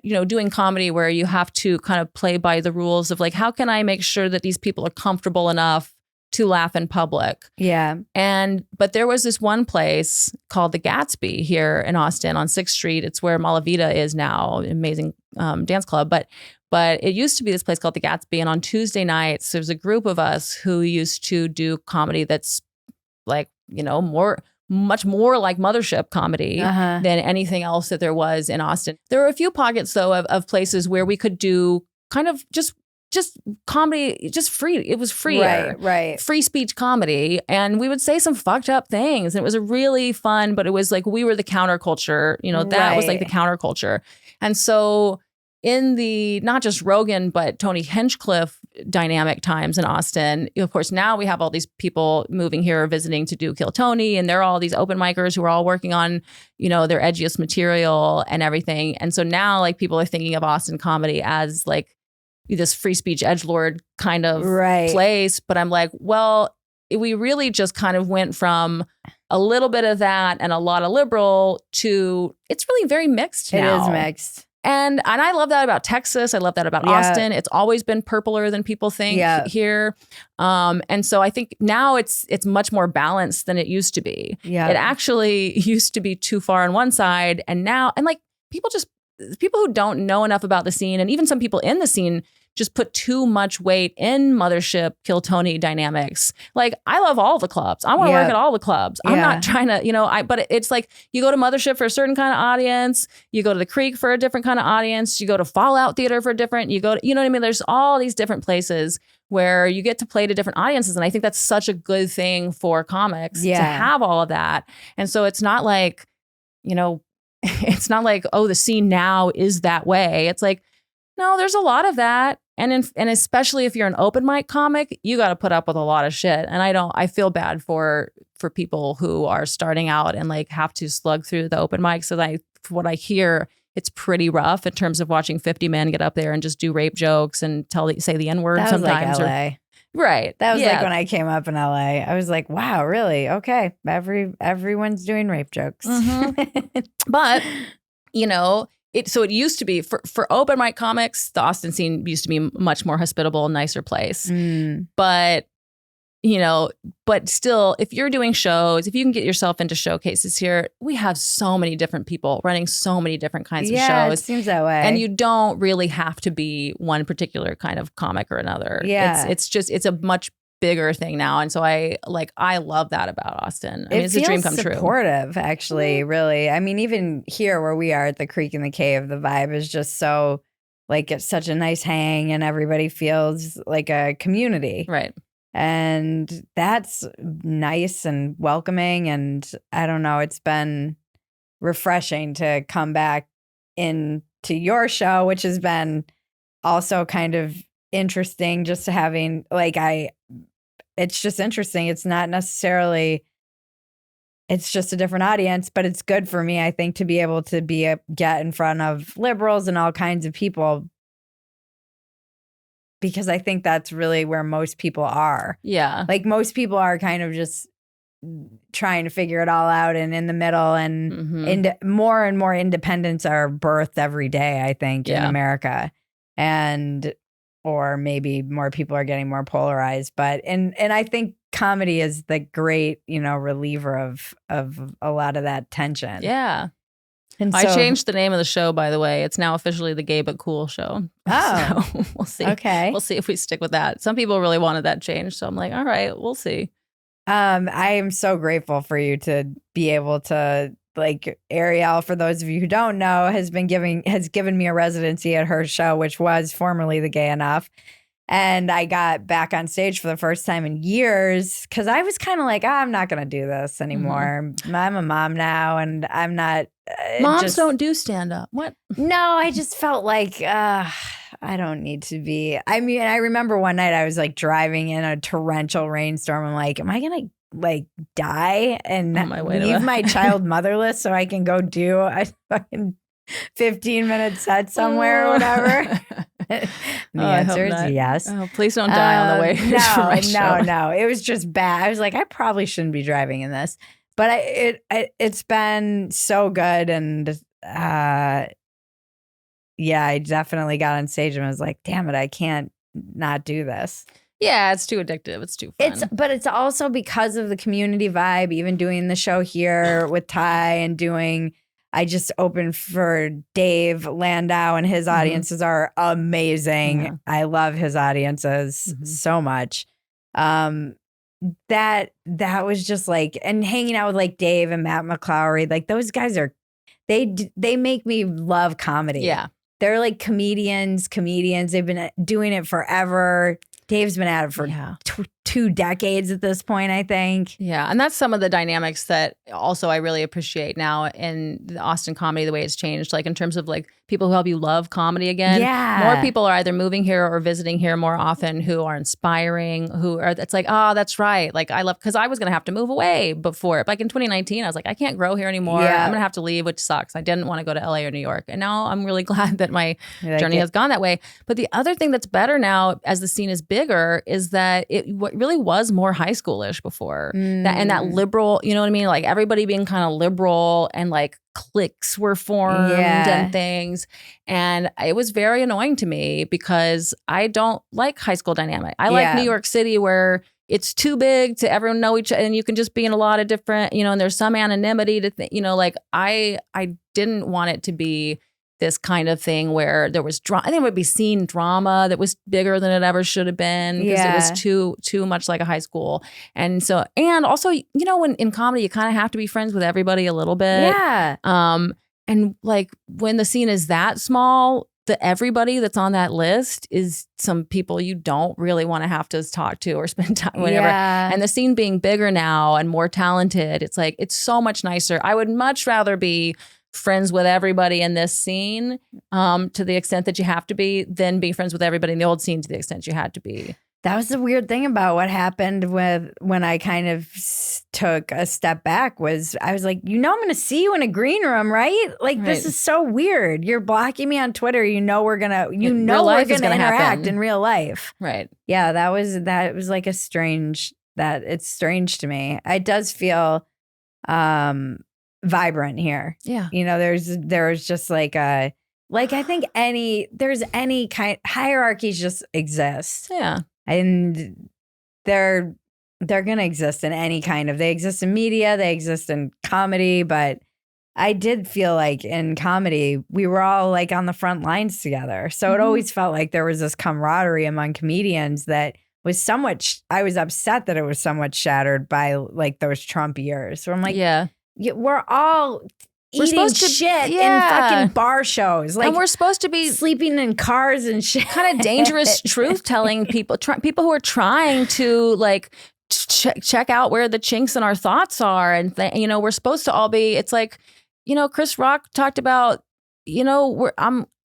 B: you know, doing comedy where you have to kind of play by the rules of like, how can I make sure that these people are comfortable enough to laugh in public? Yeah. But there was this one place called the Gatsby here in Austin on 6th Street. It's where Malavita is now, an amazing dance club. But it used to be this place called the Gatsby. And on Tuesday nights, there's a group of us who used to do comedy that's like, you know, much more like mothership comedy than anything else that there was in Austin. There were a few pockets, though, of places where we could do kind of just comedy, just free. It was freer. Right. Free speech comedy. And we would say some fucked up things. And it was a really fun, but it was like we were the counterculture. You know, that was like the counterculture. And so in the not just Rogan, but Tony Hinchcliffe dynamic times in Austin, of course, now we have all these people moving here visiting to do Kill Tony. And they're all these open micers who are all working on, you know, their edgiest material and everything. And so now like people are thinking of Austin comedy as like this free speech edgelord kind of place. But I'm like, well, we really just kind of went from a little bit of that and a lot of liberal to it's really very mixed now.
A: It is mixed.
B: And I love that about Texas. I love that about Austin. It's always been purpler than people think here. And so I think now it's much more balanced than it used to be. Yeah. It actually used to be too far on one side. And now, and like people just, people who don't know enough about the scene, and even some people in the scene, just put too much weight in Mothership, Kill Tony dynamics. Like, I love all the clubs. I want to work at all the clubs. I'm not trying to, but it's like, you go to Mothership for a certain kind of audience. You go to the Creek for a different kind of audience. You go to Fallout Theater for a different, you know what I mean? There's all these different places where you get to play to different audiences. And I think that's such a good thing for comics to have all of that. And so it's not like, it's not like, oh, the scene now is that way. It's like, no, there's a lot of that. And especially if you're an open mic comic, you got to put up with a lot of shit. And I feel bad for people who are starting out and like have to slug through the open mics. So from what I hear, it's pretty rough in terms of watching 50 men get up there and just do rape jokes and say the N-word sometimes.
A: Like LA.
B: Right.
A: That was like when I came up in LA. I was like, wow, really? Okay. Everyone's doing rape jokes.
B: Mm-hmm. But, so it used to be for open mic comics, the Austin scene used to be a much more hospitable, nicer place. But, but still, if you're doing shows, if you can get yourself into showcases here, we have so many different people running so many different kinds of shows.
A: Yeah, it seems that way.
B: And you don't really have to be one particular kind of comic or another.
A: Yeah.
B: It's a much bigger thing now. And so I love that about Austin. I mean, it's a dream come true.
A: Supportive, actually, really. I mean, even here where we are at the Creek and the Cave, the vibe is just so like, it's such a nice hang and everybody feels like a community.
B: Right.
A: And that's nice and welcoming. And I don't know, it's been refreshing to come back into your show, which has been also kind of interesting, just having it's just interesting. It's not necessarily, it's just a different audience, but it's good for me, I think, to be able to get in front of liberals and all kinds of people, because I think that's really where most people are. Yeah. Like, most people are kind of just trying to figure it all out and in the middle, and more and more independents are birthed every day, I think, in America. Or maybe more people are getting more polarized, but and I think comedy is the great, reliever of a lot of that tension.
B: Yeah. And I changed the name of the show, by the way. It's now officially the Gay But Cool Show.
A: Oh,
B: so we'll see.
A: Okay.
B: We'll see if we stick with that. Some people really wanted that change. So I'm like, all right, we'll see.
A: I am so grateful for you to be able to, like, Arielle, for those of you who don't know, has given me a residency at her show, which was formerly the Gay Enough. And I got back on stage for the first time in years because I was kind of like, I'm not going to do this anymore. I'm a mom now, and I'm not.
B: Moms don't do stand up. What?
A: No, I just felt like I don't need to be. I mean, I remember one night I was like driving in a torrential rainstorm. I'm like, am I going to like die and leave my child motherless so I can go do a fucking 15-minute set somewhere or whatever? The answer is yes.
B: Oh, please don't die on the way.
A: No. It was just bad. I was like, I probably shouldn't be driving in this, but it's been so good, and I definitely got on stage and was like, damn it, I can't not do this.
B: Yeah, it's too addictive. It's too fun.
A: But it's also because of the community vibe. Even doing the show here with Ty and I just opened for Dave Landau, and his audiences are amazing. Yeah. I love his audiences so much. That was just like, and hanging out with like Dave and Matt McClowry, like those guys they make me love comedy.
B: Yeah.
A: They're like comedians. They've been doing it forever. Dave's been at it for 2 decades at this point, I think.
B: Yeah, and that's some of the dynamics that also I really appreciate now in the Austin comedy, the way it's changed, like in terms of like people who help you love comedy again.
A: Yeah.
B: More people are either moving here or visiting here more often who are inspiring, it's like, oh, that's right. Like I love, because I was going to have to move away before. Like in 2019, I was like, I can't grow here anymore. Yeah. I'm going to have to leave, which sucks. I didn't want to go to LA or New York. And now I'm really glad that my journey has gone that way. But the other thing that's better now as the scene is bigger is that it really was more high schoolish before. That liberal, you know what I mean? Like everybody being kind of liberal, and like cliques were formed and things. And it was very annoying to me because I don't like high school dynamic. I like New York City, where it's too big to everyone know each other, and you can just be in a lot of different, and there's some anonymity to like I didn't want it to be this kind of thing where there was drama. I think it would be scene drama that was bigger than it ever should have been because it was too much like a high school. And so, and also, you know, when in comedy, you kind of have to be friends with everybody a little bit.
A: Yeah.
B: And like when the scene is that small, everybody that's on that list is some people you don't really want to have to talk to or spend time, whatever. Yeah. And the scene being bigger now and more talented, it's like, it's so much nicer. I would much rather be friends with everybody in this scene to the extent that you have to be than be friends with everybody in the old scene to the extent you had to be.
A: That was the weird thing about what happened when I kind of took a step back was I was like, you know, I'm going to see you in a green room, right? Like, this is so weird. You're blocking me on Twitter. You know, we're going to interact in real life.
B: Right.
A: Yeah. That was like it's strange to me. It does feel vibrant here.
B: Yeah.
A: You know, there's just like I think there's any kind hierarchies just exist.
B: Yeah.
A: And they're going to exist in any kind of, they exist in media, they exist in comedy, but I did feel like in comedy, we were all like on the front lines together. So it always felt like there was this camaraderie among comedians that was I was upset that it was somewhat shattered by like those Trump years. So I'm like, we're all eating shit in fucking bar shows. Like,
B: and we're supposed to be
A: sleeping in cars and shit.
B: Kind of dangerous truth telling people who are trying to like check out where the chinks in our thoughts are. And, you know, we're supposed to all be, it's like, you know, Chris Rock talked about, you know,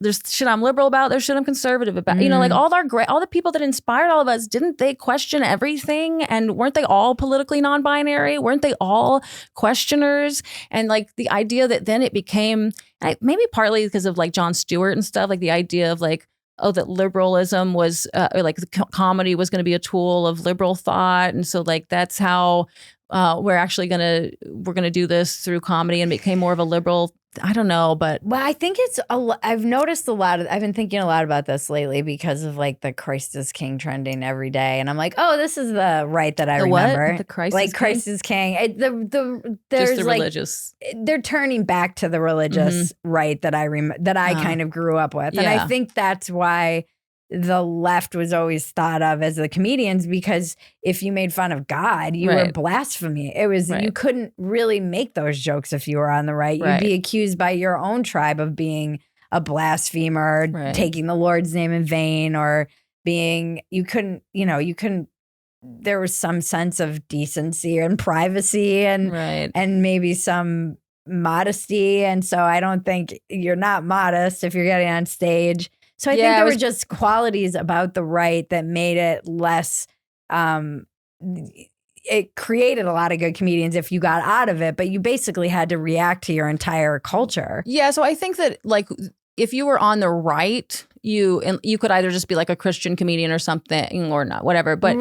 B: there's shit I'm liberal about, there's shit I'm conservative about. You know, like all the people that inspired all of us, didn't they question everything? And weren't they all politically non-binary? Weren't they all questioners? And like the idea that then it became, maybe partly because of like Jon Stewart and stuff, like the idea of like, oh, that liberalism was or like the comedy was going to be a tool of liberal thought. And so like that's how we're gonna do this through comedy, and became more of a liberal. I don't know, but
A: well, I think I've noticed I've been thinking a lot about this lately because of like the Christ is King trending every day, and I'm like, oh, this is the right that I remember.
B: What? The Christ
A: like
B: is
A: Christ is King.
B: There's just the like, religious.
A: They're turning back to the religious right that I kind of grew up with, and I think that's why the left was always thought of as the comedians, because if you made fun of God, you were blasphemy. It was you couldn't really make those jokes if you were on the right. You'd be accused by your own tribe of being a blasphemer, taking the Lord's name in vain, or being you couldn't. There was some sense of decency and privacy and maybe some modesty, and so I don't think you're not modest if you're getting on stage. So I think there were just qualities about the right that made it less, it created a lot of good comedians if you got out of it, but you basically had to react to your entire culture.
B: Yeah, so I think that like if you were on the right, you could either just be like a Christian comedian or something or not, whatever. But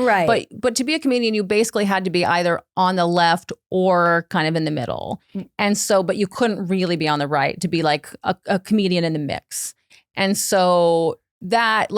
B: but to be a comedian, you basically had to be either on the left or kind of in the middle. And so, but you couldn't really be on the right to be like a comedian in the mix. And so that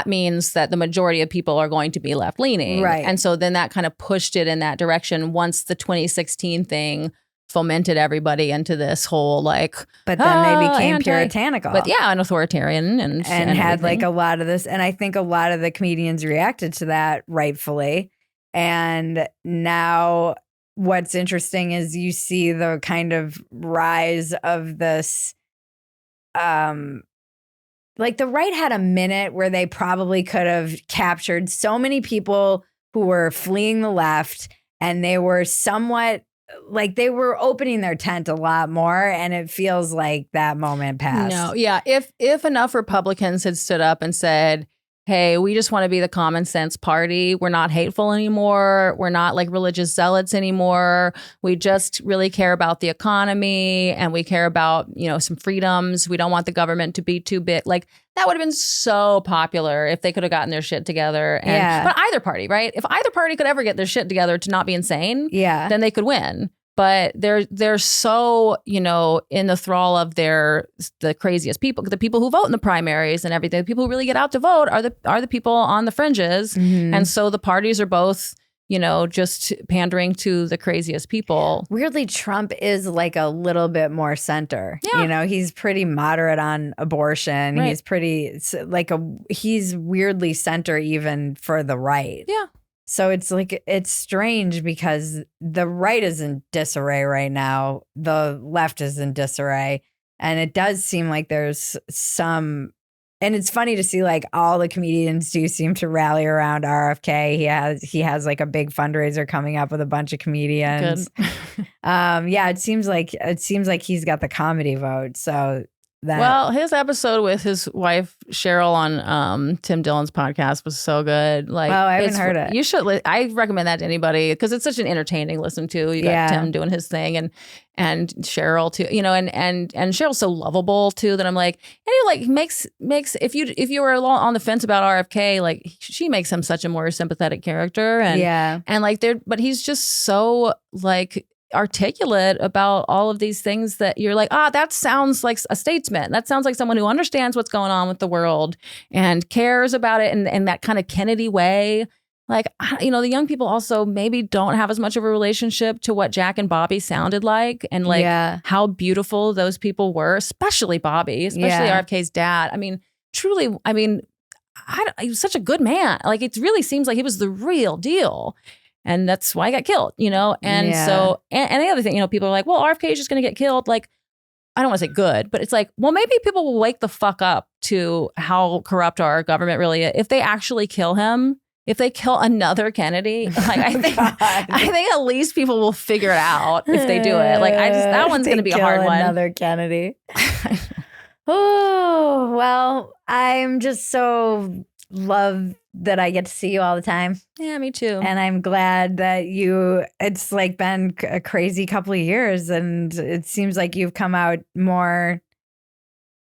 B: means that the majority of people are going to be left leaning.
A: Right.
B: And so then that kind of pushed it in that direction once the 2016 thing fomented everybody into this whole like,
A: but then they became puritanical.
B: But and authoritarian and
A: had like a lot of this. And I think a lot of the comedians reacted to that rightfully. And now what's interesting is you see the kind of rise of this, like the right had a minute where they probably could have captured so many people who were fleeing the left, and they were somewhat like they were opening their tent a lot more, and it feels like that moment passed.
B: No, yeah. If enough Republicans had stood up and said, hey, we just want to be the common sense party. We're not hateful anymore. We're not like religious zealots anymore. We just really care about the economy, and we care about, you know, some freedoms. We don't want the government to be too big. Like that would have been so popular if they could have gotten their shit together. But either party, right? If either party could ever get their shit together to not be insane, then they could win. But they're so, you know, in the thrall of the craziest people, the people who vote in the primaries and everything. The people who really get out to vote are the people on the fringes. And so the parties are both, just pandering to the craziest people.
A: Weirdly, Trump is like a little bit more center.
B: Yeah.
A: He's pretty moderate on abortion.
B: Right.
A: He's pretty he's weirdly center even for the right.
B: Yeah.
A: So it's strange because the right is in disarray right now. The left is in disarray. And it does seem like there's some, and it's funny to see like all the comedians do seem to rally around RFK. He has like a big fundraiser coming up with a bunch of comedians.
B: Good.
A: It seems like he's got the comedy vote. So
B: well, his episode with his wife Cheryl on Tim Dillon's podcast was so good. Like,
A: I haven't heard it.
B: You should. I recommend that to anybody because it's such an entertaining listen to. You got Tim doing his thing and Cheryl too. And Cheryl's so lovable too that I'm like, and he like makes if you were on the fence about RFK, like she makes him such a more sympathetic character. And like but he's just so like articulate about all of these things that you're like, that sounds like a statesman. That sounds like someone who understands what's going on with the world and cares about it in that kind of Kennedy way. Like, the young people also maybe don't have as much of a relationship to what Jack and Bobby sounded like and like how beautiful those people were, especially Bobby, especially RFK's dad. I mean, truly, he was such a good man. Like, it really seems like he was the real deal. And that's why he got killed, And so, and the other thing, people are like, well, RFK is just going to get killed. Like, I don't want to say good, but it's like, well, maybe people will wake the fuck up to how corrupt our government really is. If they actually kill him, if they kill another Kennedy, like I think at least people will figure it out if they do it. Like that one's going to be a hard one.
A: Another Kennedy. Oh, well, I'm just so love that I get to see you all the time.
B: Yeah, me too.
A: And I'm glad that it's like been a crazy couple of years and it seems like you've come out more,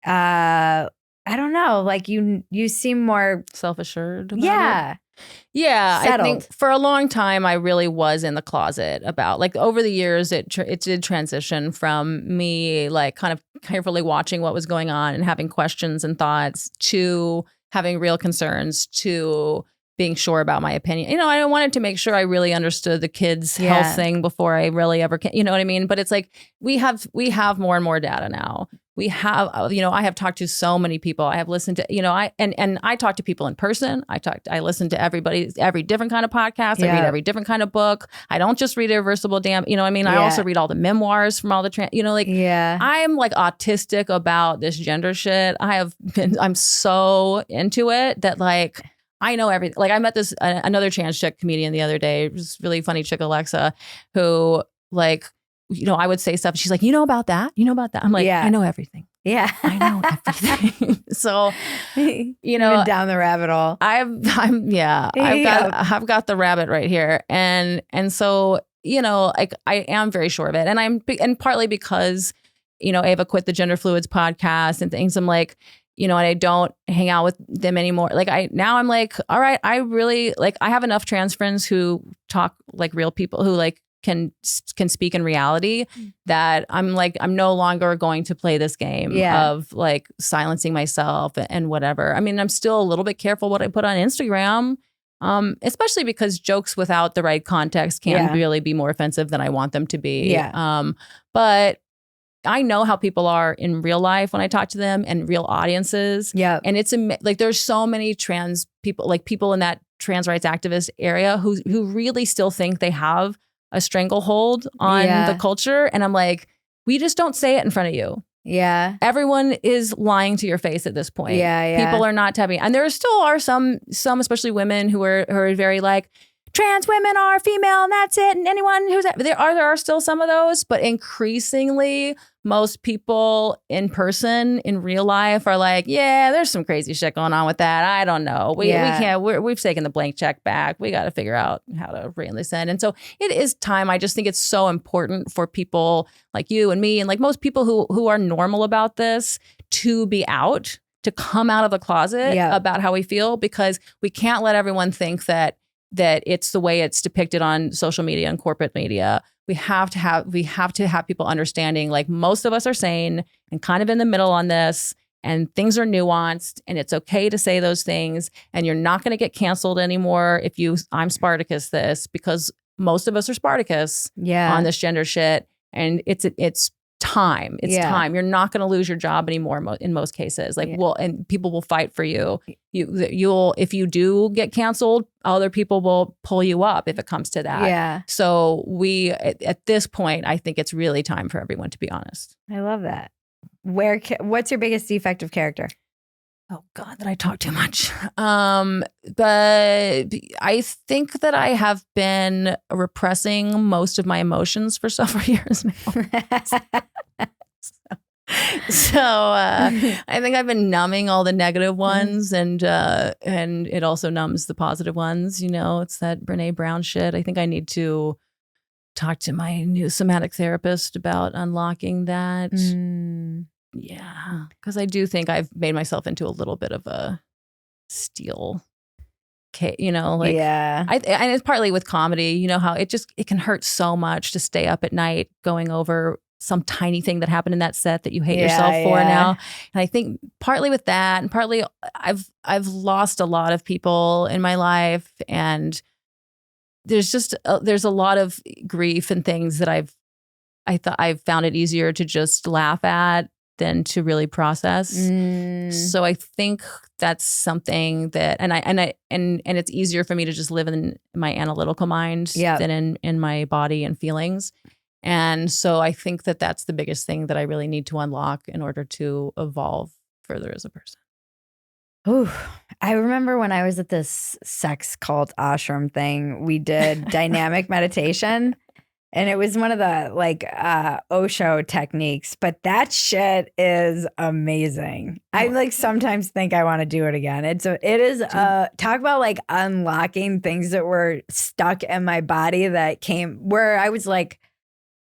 A: I don't know, like you seem more
B: self-assured.
A: Yeah.
B: Yeah,
A: settled.
B: I think for a long time I really was in the closet about like over the years it did transition from me like kind of carefully watching what was going on and having questions and thoughts to having real concerns to being sure about my opinion. I wanted to make sure I really understood the kids' health thing before I really ever can, you know what I mean? But it's like, we have more and more data now. We have, I have talked to so many people. I have listened to, I talk to people in person. I listen to every different kind of podcast. I read every different kind of book. I don't just read Irreversible Damn, I also read all the memoirs from all the, I'm like autistic about this gender shit. I'm so into it that like, I know everything. Like I met this, another trans chick comedian the other day. It was really funny chick, Alexa, who like, I would say stuff. She's like, you know about that? You know about that? I'm like, I know everything.
A: Yeah.
B: I know everything. So,
A: Even down the rabbit hole.
B: I've got the rabbit right here. And so, like I am very sure of it. And partly because, Ava quit the Gender Fluids podcast and things. I'm like, and I don't hang out with them anymore. Like I'm like, all right, I really like, I have enough trans friends who talk like real people who like can speak in reality that I'm like, I'm no longer going to play this game of like silencing myself and whatever. I mean, I'm still a little bit careful what I put on Instagram, especially because jokes without the right context can really be more offensive than I want them to be. But I know how people are in real life when I talk to them and real audiences. Yeah. And it's like there's so many trans people, like people in that trans rights activist area who really still think they have a stranglehold on the culture. And I'm like, we just don't say it in front of you. Yeah. Everyone is lying to your face at this point. Yeah. People are not tapping. And there still are some especially women who are very like, trans women are female and that's it. And anyone who's there are still some of those, but increasingly most people in person in real life are like, yeah, there's some crazy shit going on with that. I don't know. We can't, we've taken the blank check back. We got to figure out how to rein this in. And so it is time. I just think it's so important for people like you and me and like most people who are normal about this to be out, to come out of the closet about how we feel, because we can't let everyone think that it's the way it's depicted on social media and corporate media. We have to have people understanding like most of us are sane and kind of in the middle on this. and things are nuanced, and it's okay to say those things, and you're not going to get canceled anymore if I'm Spartacus this, because most of us are Spartacus on this gender shit, and it's time. It's time. You're not going to lose your job anymore in most cases. And people will fight for you. You'll if you do get canceled, other people will pull you up if it comes to that.
A: Yeah.
B: So at this point, I think it's really time for everyone to be honest.
A: I love that. What's your biggest defect of character?
B: Oh God, that I talk too much. But I think that I have been repressing most of my emotions for several years now. So I think I've been numbing all the negative ones, and it also numbs the positive ones. It's that Brene Brown shit. I think I need to talk to my new somatic therapist about unlocking that. Yeah, because I do think I've made myself into a little bit of a steel case,
A: Yeah.
B: And it's partly with comedy, how it can hurt so much to stay up at night going over some tiny thing that happened in that set that you hate yourself for now. And I think partly with that, and partly I've lost a lot of people in my life, and there's a lot of grief and things that I've found it easier to just laugh at than to really process. So I think that's something that, and it's easier for me to just live in my analytical mind than in my body and feelings. And so I think that that's the biggest thing that I really need to unlock in order to evolve further as a person.
A: Ooh, I remember when I was at this sex cult ashram thing, we did dynamic meditation. And it was one of the Osho techniques, but that shit is amazing. I sometimes think I want to do it again. It is talk about unlocking things that were stuck in my body that came where I was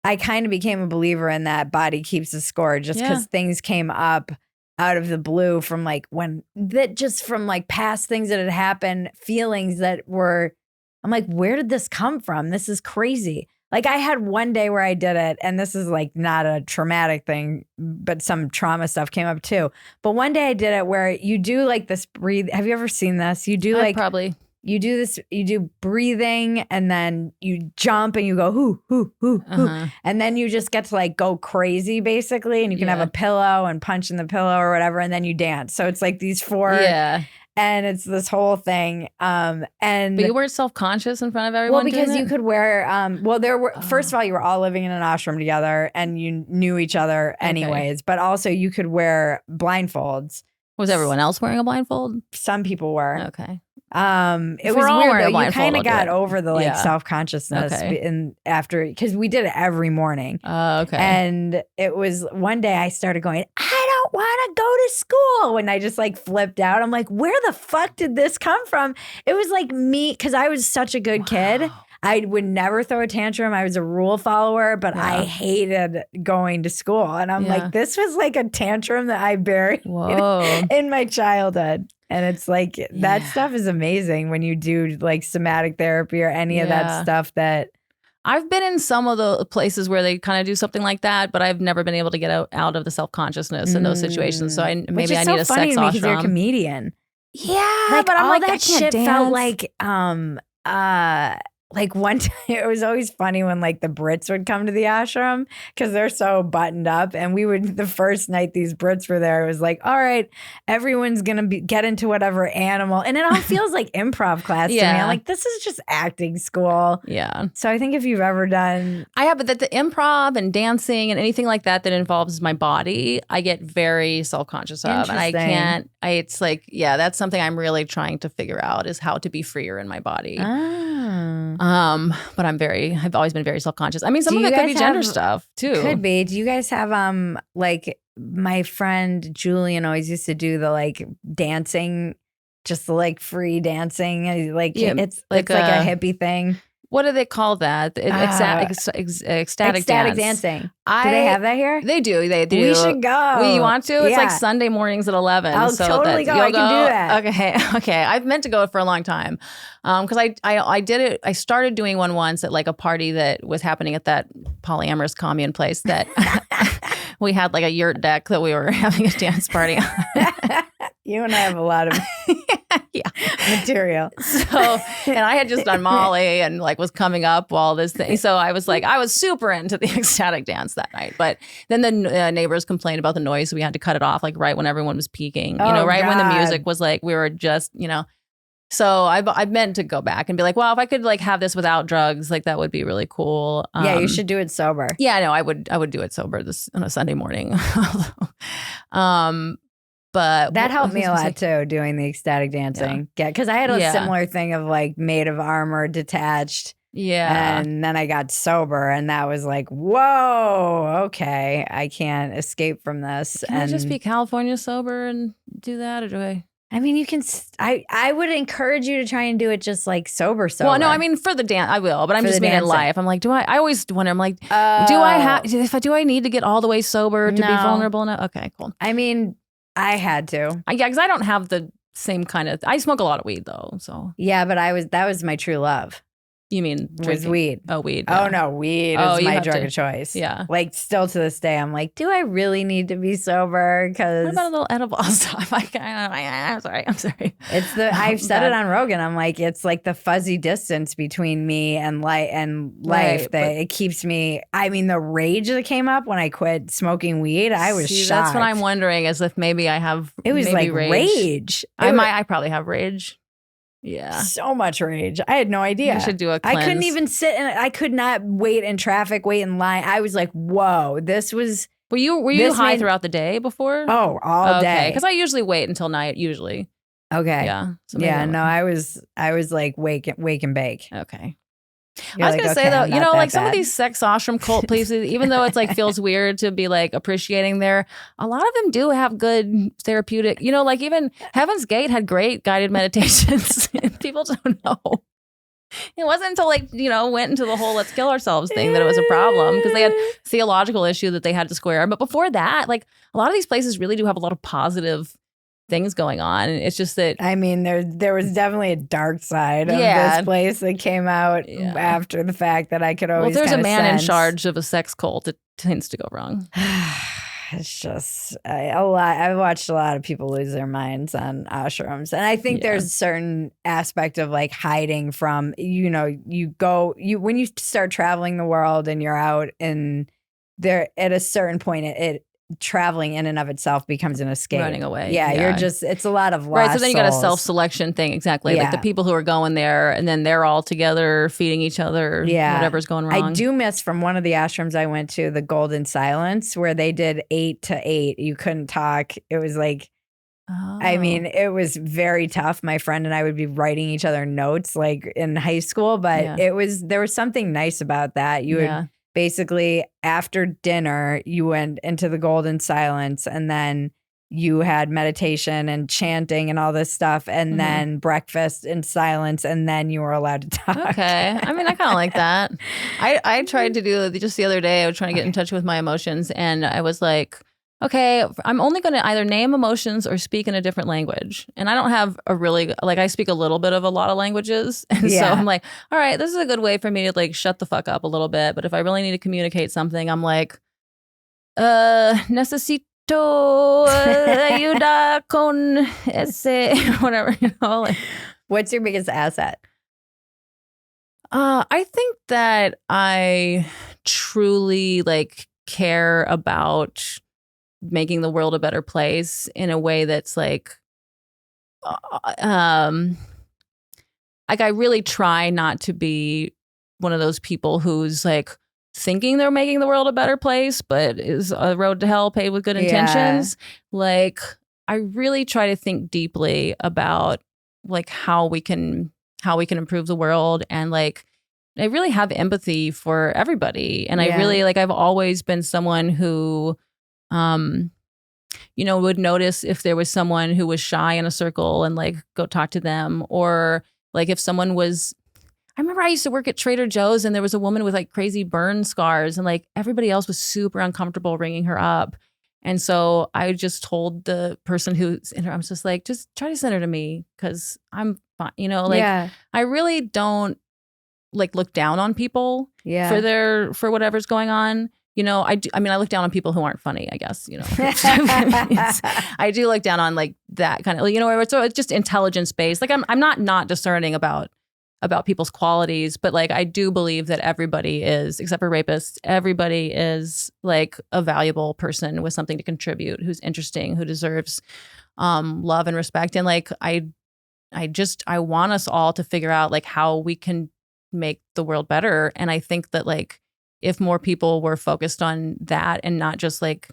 A: I kind of became a believer in that body keeps the score, just because things came up out of the blue from past things that had happened, feelings that were, I'm like, where did this come from? This is crazy. I had one day where I did it, and this is not a traumatic thing, but some trauma stuff came up too. But one day I did it where you do this breathe. Have you ever seen this? You do
B: probably.
A: You do this, you do breathing, and then you jump and you go, hoo, hoo, hoo, hoo. And then you just get to go crazy basically. And you can have a pillow and punch in the pillow or whatever. And then you dance. So it's these four. Yeah. And it's this whole thing. But
B: you weren't self-conscious in front of everyone?
A: Well, because you could wear, first of all, you were all living in an ashram together and you knew each other anyways. But also you could wear blindfolds.
B: Was everyone else wearing a blindfold?
A: Some people were.
B: Okay.
A: It was weird though. You kind of got over the self-consciousness after, because we did it every morning.
B: Okay.
A: And it was one day I started going, I don't want to go to school. And I just flipped out. I'm like, where the fuck did this come from? It was me, because I was such a good kid. I would never throw a tantrum. I was a rule follower, but I hated going to school. And I'm like, this was a tantrum that I buried in my childhood. And it's that stuff is amazing when you do somatic therapy or any of that stuff that.
B: I've been in some of the places where they kind of do something like that, but I've never been able to get out of the self-consciousness in those situations. So maybe I need a sex ashram.
A: Because you're a comedian.
B: Yeah, but I'm
A: that shit felt one time, it was always funny when the Brits would come to the ashram because they're so buttoned up, and the first night these Brits were there, it was all right, everyone's gonna get into whatever animal, and it all feels like improv class to me. I'm like, this is just acting school. Yeah. So I think if you've ever done,
B: I have, but the improv and dancing and anything like that involves my body, I get very self-conscious of, and I can't. It's that's something I'm really trying to figure out, is how to be freer in my body. But I've always been very self-conscious. I mean, some of it could be gender stuff too.
A: Could be. Do you guys have my friend Julian always used to do the dancing, just the free dancing. It's a hippie thing.
B: What do they call that? Ecstatic
A: dancing. Do they have that here?
B: They do. They do.
A: We should go.
B: You want to? It's Sunday mornings at 11.
A: I'll totally go. I can do
B: that. Okay. I've meant to go for a long time. Because I did it. I started doing one once at a party that was happening at that polyamorous commune place that we had like a yurt deck that we were having a dance party on.
A: You and I have a lot of material.
B: So, and I had just done Molly and like was coming up while this thing. So I was super into the ecstatic dance that night. But then the neighbors complained about the noise. So we had to cut it off like right when everyone was peaking, right when the music was like, we were just, So I meant to go back and be like, well, if I could like have this without drugs, like that would be really cool.
A: Yeah, you should do it sober.
B: Yeah, no, I would do it sober this on a Sunday morning. But
A: that helped me a lot too, doing the ecstatic dancing. Yeah, because I had a similar thing of like made of armor, detached.
B: Yeah.
A: And then I got sober and that was like, whoa, okay, I can't escape from this.
B: Can I just be California sober and do that, or do I?
A: I mean, you can. I would encourage you to try and do it just like sober.
B: Well, no, I mean for the dance, I will. But I'm just being in life. I'm like, do I? I always wonder. I'm like, do I need to get all the way sober to be vulnerable enough? Okay, cool.
A: I mean, I had to.
B: Yeah, because I don't have the same kind of. I smoke a lot of weed though, so.
A: Yeah, but that was my true love.
B: You mean
A: was weed?
B: Oh, weed.
A: Yeah. Oh no, weed is my drug of choice.
B: Yeah,
A: like still to this day, I'm like, do I really need to be sober? Because
B: what about a little edible stuff? I'm sorry.
A: It's I've said it on Rogan. I'm like, it's like the fuzzy distance between me and life that it keeps me. I mean, the rage that came up when I quit smoking weed, I was shocked.
B: That's what I'm wondering, is if maybe I have.
A: It was like rage.
B: I probably have rage. Yeah.
A: So much rage. I had no idea.
B: You should do a cleanse.
A: I couldn't even sit I could not wait in traffic, wait in line. I was like, whoa, this was.
B: Were you high throughout the day before?
A: Oh, all day.
B: Because I usually wait until night, usually.
A: Okay.
B: Yeah. So
A: no, I was like wake and bake.
B: Okay.
A: You're
B: I was going to say, though, like some
A: bad.
B: of these sex ashram cult places, even though it's like feels weird to be like appreciating there, a lot of them do have good therapeutic, like even Heaven's Gate had great guided meditations. People don't know. It wasn't until went into the whole let's kill ourselves thing that it was a problem, because they had theological issue that they had to square. But before that, like a lot of these places really do have a lot of positive things going on. It's just that,
A: I mean, there was definitely a dark side of this place that came out after the fact that I could always.
B: Well, if there's a man
A: sense.
B: in charge of a sex cult, it tends to go wrong.
A: It's just a lot. I've watched a lot of people lose their minds on ashrams, and I think there's a certain aspect of like hiding from. When you start traveling the world and you're out, and there at a certain point, it traveling in and of itself becomes an escape.
B: Running away.
A: Yeah, you're just, it's a lot of lost
B: right. So then you got a
A: souls.
B: self-selection thing. Exactly.
A: Yeah.
B: Like the people who are going there and then they're all together feeding each other.
A: Yeah.
B: Whatever's going wrong.
A: I do miss from one of the ashrams I went to, the Golden Silence, where they did 8 to 8. You couldn't talk. It was like, I mean, it was very tough. My friend and I would be writing each other notes like in high school, but there was something nice about that. You would basically, after dinner, you went into the Golden Silence, and then you had meditation and chanting and all this stuff, and then breakfast in silence, and then you were allowed to talk.
B: Okay. I mean, I kind of like that. I tried to do just the other day. I was trying to get in touch with my emotions, and I was like, okay, I'm only going to either name emotions or speak in a different language. And I don't have I speak a little bit of a lot of languages. And so I'm like, all right, this is a good way for me to like shut the fuck up a little bit. But if I really need to communicate something, I'm like, necesito ayuda con ese, whatever, like.
A: What's your biggest asset?
B: I think that I truly care about making the world a better place in a way that's I really try not to be one of those people who's thinking they're making the world a better place, but is a road to hell paved with good intentions. I really try to think deeply about how we can improve the world, and I really have empathy for everybody. And I really I've always been someone who would notice if there was someone who was shy in a circle and go talk to them, or if someone was. I remember I used to work at Trader Joe's, and there was a woman with crazy burn scars, and everybody else was super uncomfortable ringing her up. And so I just told the person who's in her, I'm just just try to send her to me, because I'm fine. I really don't look down on people for whatever's going on. I look down on people who aren't funny, I guess, I do look down on like that kind of, where it's just intelligence based. Like I'm not discerning about people's qualities, but like I do believe that everybody is, except for rapists, everybody is like a valuable person with something to contribute, who's interesting, who deserves love and respect. And like I want us all to figure out like how we can make the world better. And I think that like if more people were focused on that and not just like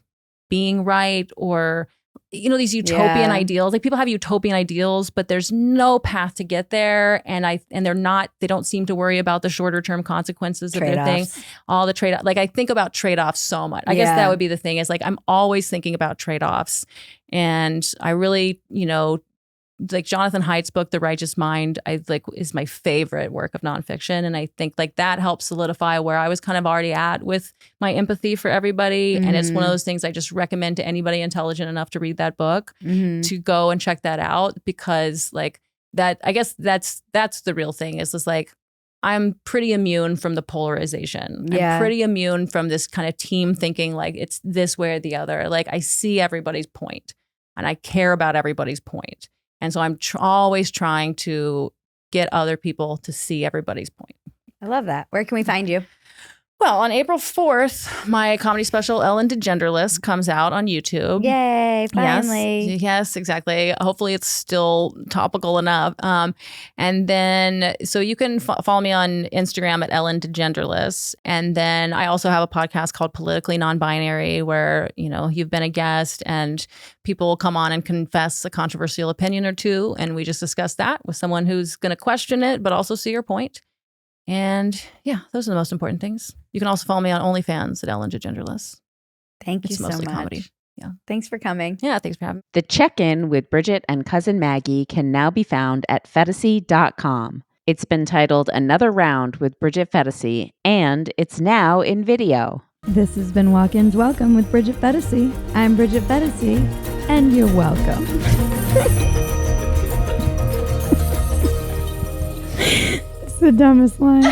B: being right or, these utopian ideals, like people have utopian ideals, but there's no path to get there. And they don't seem to worry about the shorter term consequences of their thing. All the trade-offs. Like I think about trade-offs so much. I guess that would be the thing is like, I'm always thinking about trade-offs. And I really, like Jonathan Haidt's book, The Righteous Mind, is my favorite work of nonfiction. And I think like that helps solidify where I was kind of already at with my empathy for everybody. And it's one of those things I just recommend to anybody intelligent enough to read that book, to go and check that out, because like that, I guess that's the real thing is just like, I'm pretty immune from the polarization. I'm pretty immune from this kind of team thinking like it's this way or the other. Like I see everybody's point and I care about everybody's point. And so I'm always trying to get other people to see everybody's point.
A: I love that. Where can we find you?
B: Well, on April 4th, my comedy special, Ellen DeGenderless, comes out on YouTube.
A: Yay, finally.
B: Yes, exactly. Hopefully it's still topical enough. And then, so you can follow me on Instagram at Ellen DeGenderless. And then I also have a podcast called Politically Non-Binary where, you've been a guest and people will come on and confess a controversial opinion or two. And we just discuss that with someone who's going to question it, but also see your point. And yeah, those are the most important things. You can also follow me on OnlyFans at Ellen DeGenderless.
A: Thank you so much.
B: Comedy. Yeah.
A: Thanks for coming.
B: Yeah, thanks for having me.
C: The Check-In with Bridget and Cousin Maggie can now be found at Phetasy.com. It's been titled Another Round with Bridget Phetasy, and it's now in video.
D: This has been Walk-Ins Welcome with Bridget Phetasy. I'm Bridget Phetasy, and you're welcome. It's the dumbest line.